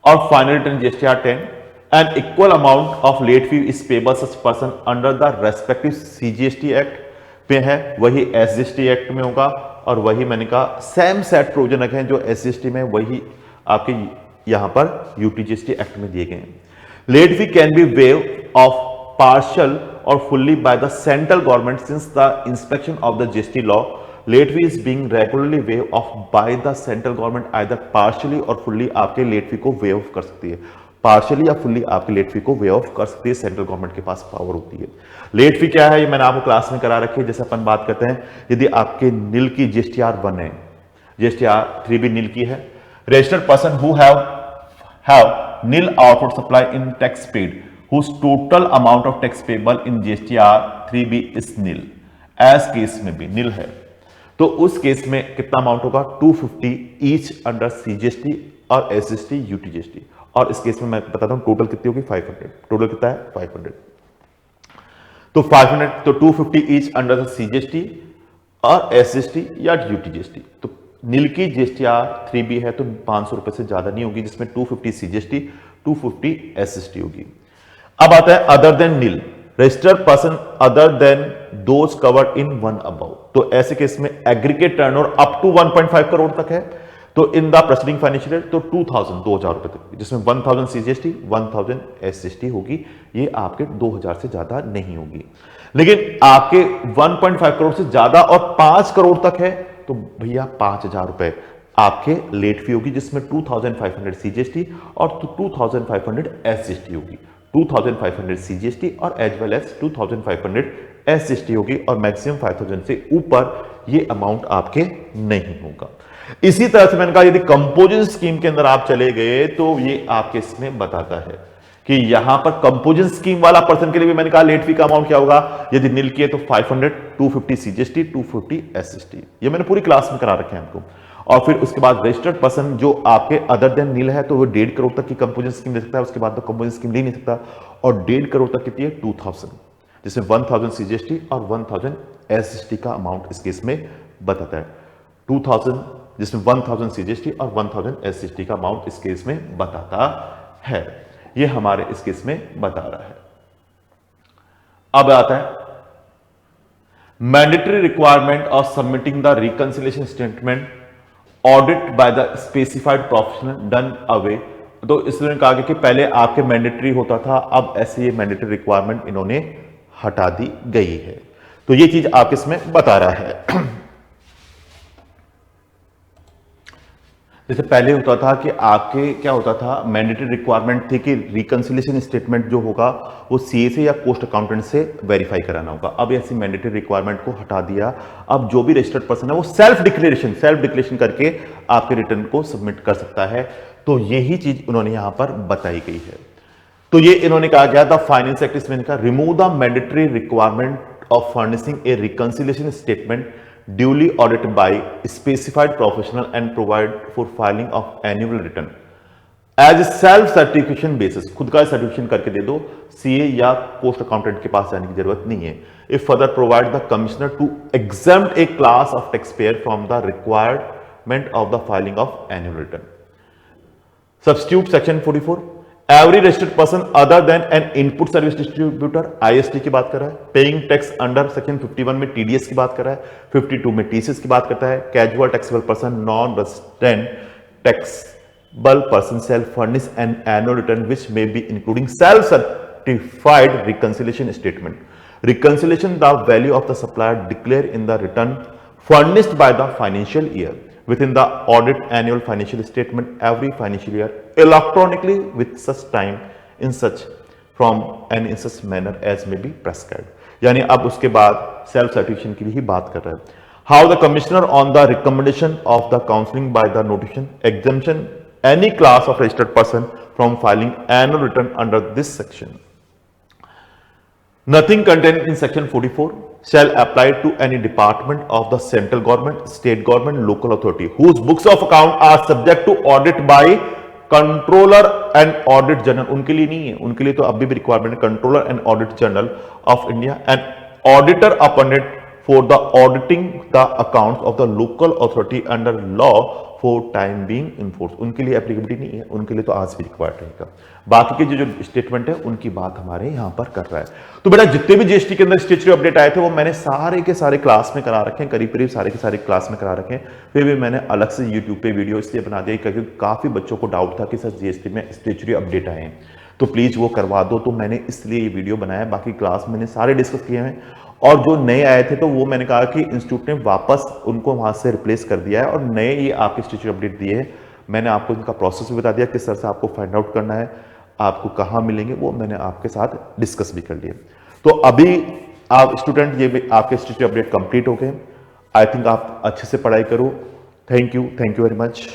और final return GSTR 10. An equal amount of late fee is payable such person under the respective CGST act में है, वही एसजीएसटी एक्ट में होगा. और वही मैंने कहा सेम सेट प्रोविजन रखे हैं जो एसजीएसटी में, वही आपके यहां पर यूटीजीएसटी एक्ट में दिए गए हैं. Late fee can be waive off partial और fully by the central government since the inspection of the GST law. Late fee is being regularly waive off by the central government either partially और फुल्ली आपके लेट फी को वेव कर सकती है. पार्शियली या फुल्ली आपके लेट फी को वेव ऑफ कर सकती है. सेंट्रल गवर्नमेंट के पास पावर होती है. लेट फी क्या है ये मैंने आपको क्लास में करा रखी है. जैसे अपन बात करते हैं, यदि आपके नील की जीएसटीआर 1 है, जीएसटीआर 3B नील की है, registered person who have nil output supply in tax paid whose total amount of tax payable in GSTR 3B is nil. As case में भी नील है तो उस केस में कितना अमाउंट होगा? 250 ईच अंडर सीजीएसटी और एसजीएसटी, यूटीजीएसटी. और इस केस में मैं बताता हूं टोटल कितनी होगी? 500. टोटल कितना है? 500. तो 500 तो 250 ईच अंडर सीजीएसटी और एसजीएसटी या यूटीजीएसटी. तो नील की जीएसटीआर 3B है तो 500 रुपए से ज्यादा नहीं होगी, जिसमें 250 सीजीएसटी, 250 एसजीएसटी होगी. अब आता है other than nil, registered person other than those covered in one above. तो ऐसे केस में aggregate turnover up to 1.5 crore तक है तो in the preceding financial year तो 2000 रुपए तक, जिसमें 1000 सीजीएसटी, 1000 एसजीएसटी होगी. ये आपके 2000 से ज्यादा नहीं होगी. लेकिन आपके 1.5 करोड़ से ज्यादा और 5 करोड़ तक है तो भैया 5000 रुपए आपके लेट फी होगी, जिसमें 2500 सीजीएसटी और 2500 एसजीएसटी होगी. 2500 सीजीएसटी और एज वेल एज 2500 एसजीएसटी होगी. और मैक्सिमम 5000 से ऊपर ये अमाउंट आपके नहीं होगा. इसी तरह से मैंने कहा यदि कंपोजिशन स्कीम के अंदर आप चले गए तो ये आपके इसमें बताता है कि यहां पर कंपोजिशन स्कीम वाला पर्सन के लिए भी मैंने कहा लेट फी का अमाउंट क्या होगा. यदि नील की है तो 500, 250 सीजीएसटी, 250 एसजीएसटी. ये मैंने पूरी क्लास में करा रखे हैं आपको. और फिर उसके बाद रजिस्टर्ड पर्सन जो आपके अदर देन नील है तो वो 1.5 करोड़ तक की कंपोजिशन स्कीम ले सकता है, उसके बाद तो कंपोजिशन स्कीम ले नहीं सकता। और 1.5 करोड़ तक कितनी है 2000, जिसमें 1000 सीजीएसटी और 1000 एसजीएसटी का अमाउंट इस केस में बताता है। 2000 जिसमें 1000 सीजीएसटी और 1000 एसजीएसटी का अमाउंट इस केस में बताता है। ये हमारे इस केस में बता रहा है। अब आता है mandatory requirement of submitting the reconciliation statement audit by the specified professional done away. तो इसलिए कहा गया कि पहले आपके मैंडेटरी होता था, अब ऐसे ये मैंडेटरी रिक्वायरमेंट इन्होंने हटा दी गई है। तो ये चीज आपके इसमें बता रहा है। जैसे पहले होता था कि आपके क्या होता था, मैंडेटरी रिक्वायरमेंट थी कि रिकंसिलिएशन स्टेटमेंट जो होगा वो सीए से या कोस्ट अकाउंटेंट से वेरीफाई कराना होगा। अब ऐसी मैंडेटरी रिक्वायरमेंट को हटा दिया। अब जो भी रजिस्टर्ड पर्सन है वो सेल्फ डिक्लेरेशन करके आपके रिटर्न को सबमिट कर सकता है। तो यही चीज उन्होंने यहां पर बताई गई है। तो ये इन्होंने कहा गया द फाइनेंस एक्ट इसमें कहा remove the mandatory requirement of furnishing A reconciliation statement duly audited by specified professional and provide for filing of annual return as self certification basis। खुद का सर्टिफिकेशन करके दे दो, सीए या पोस्ट अकाउंटेंट के पास जाने की जरूरत नहीं है। If further provide the commissioner to exempt a class of taxpayer from the requirement of the filing of annual return। Substitute section 44 every registered person other then N input service distributor, IST की बात कर रहा है। पेइंग टैक्स अंडर सेक्शन 51 में टीडीएस की बात कर रहा है, 52 में टीसीएस की बात करता है। Casual taxable person non resident taxable person shall furnish an annual return which may be including self certified reconciliation statement. Reconciliation the value of the supplier declare in the return furnished by the financial year within the audit annual financial statement every financial year electronically with such time in such from and in such manner as may be prescribed। यानी अब उसके बाद सेल्फ सर्टिफिकेशन की ही बात कर रहे हैं। How the commissioner on the recommendation of the counselling by the notification exemption any class of registered person from filing annual return under this section. Nothing contained in section 44 shall apply to any department of the central government, state government, local authority whose books of account are subject to audit by controller and audit general। उनके लिए नहीं है, उनके लिए तो अभी भी रिक्वायरमेंट है controller and audit general of India and auditor appointed for the auditing the accounts of the local authority under law for time being enforce. उनके लिए एप्लीकेबिलिटी नहीं है, उनके लिए तो आज भी रिक्वायर्ड रहेगा। बाकी के जो स्टेटमेंट है उनकी बात हमारे यहां पर कर रहा है। तो बेटा जितने भी जीएसटी के अंदर स्टेचुटरी अपडेट आए थे वो मैंने सारे के सारे क्लास में करा रखे हैं, करीब करीब सारे के सारे क्लास में करा रखे हैं। फिर भी मैंने अलग से यूट्यूब पे वीडियो इसलिए बना दिया क्योंकि काफी बच्चों को डाउट था कि सर जीएसटी में स्टेचुटरी अपडेट आए हैं तो प्लीज वो करवा दो। तो मैंने इसलिए ये वीडियो बनाया। बाकी क्लास मैंने सारे डिस्कस किए हैं और जो नए आए थे तो वो मैंने कहा कि इंस्टीट्यूट ने वापस उनको वहां से रिप्लेस कर दिया है और नए ये आपके स्टेचुटरी अपडेट दिए हैं। मैंने आपको इनका प्रोसेस भी बता दिया किस तरह से आपको फाइंड आउट करना है, आपको कहाँ मिलेंगे, वो मैंने आपके साथ डिस्कस भी कर लिया। तो अभी आप स्टूडेंट ये आपके स्टेचुटरी अपडेट कंप्लीट हो गए। आई थिंक आप अच्छे से पढ़ाई करो। Thank you very much.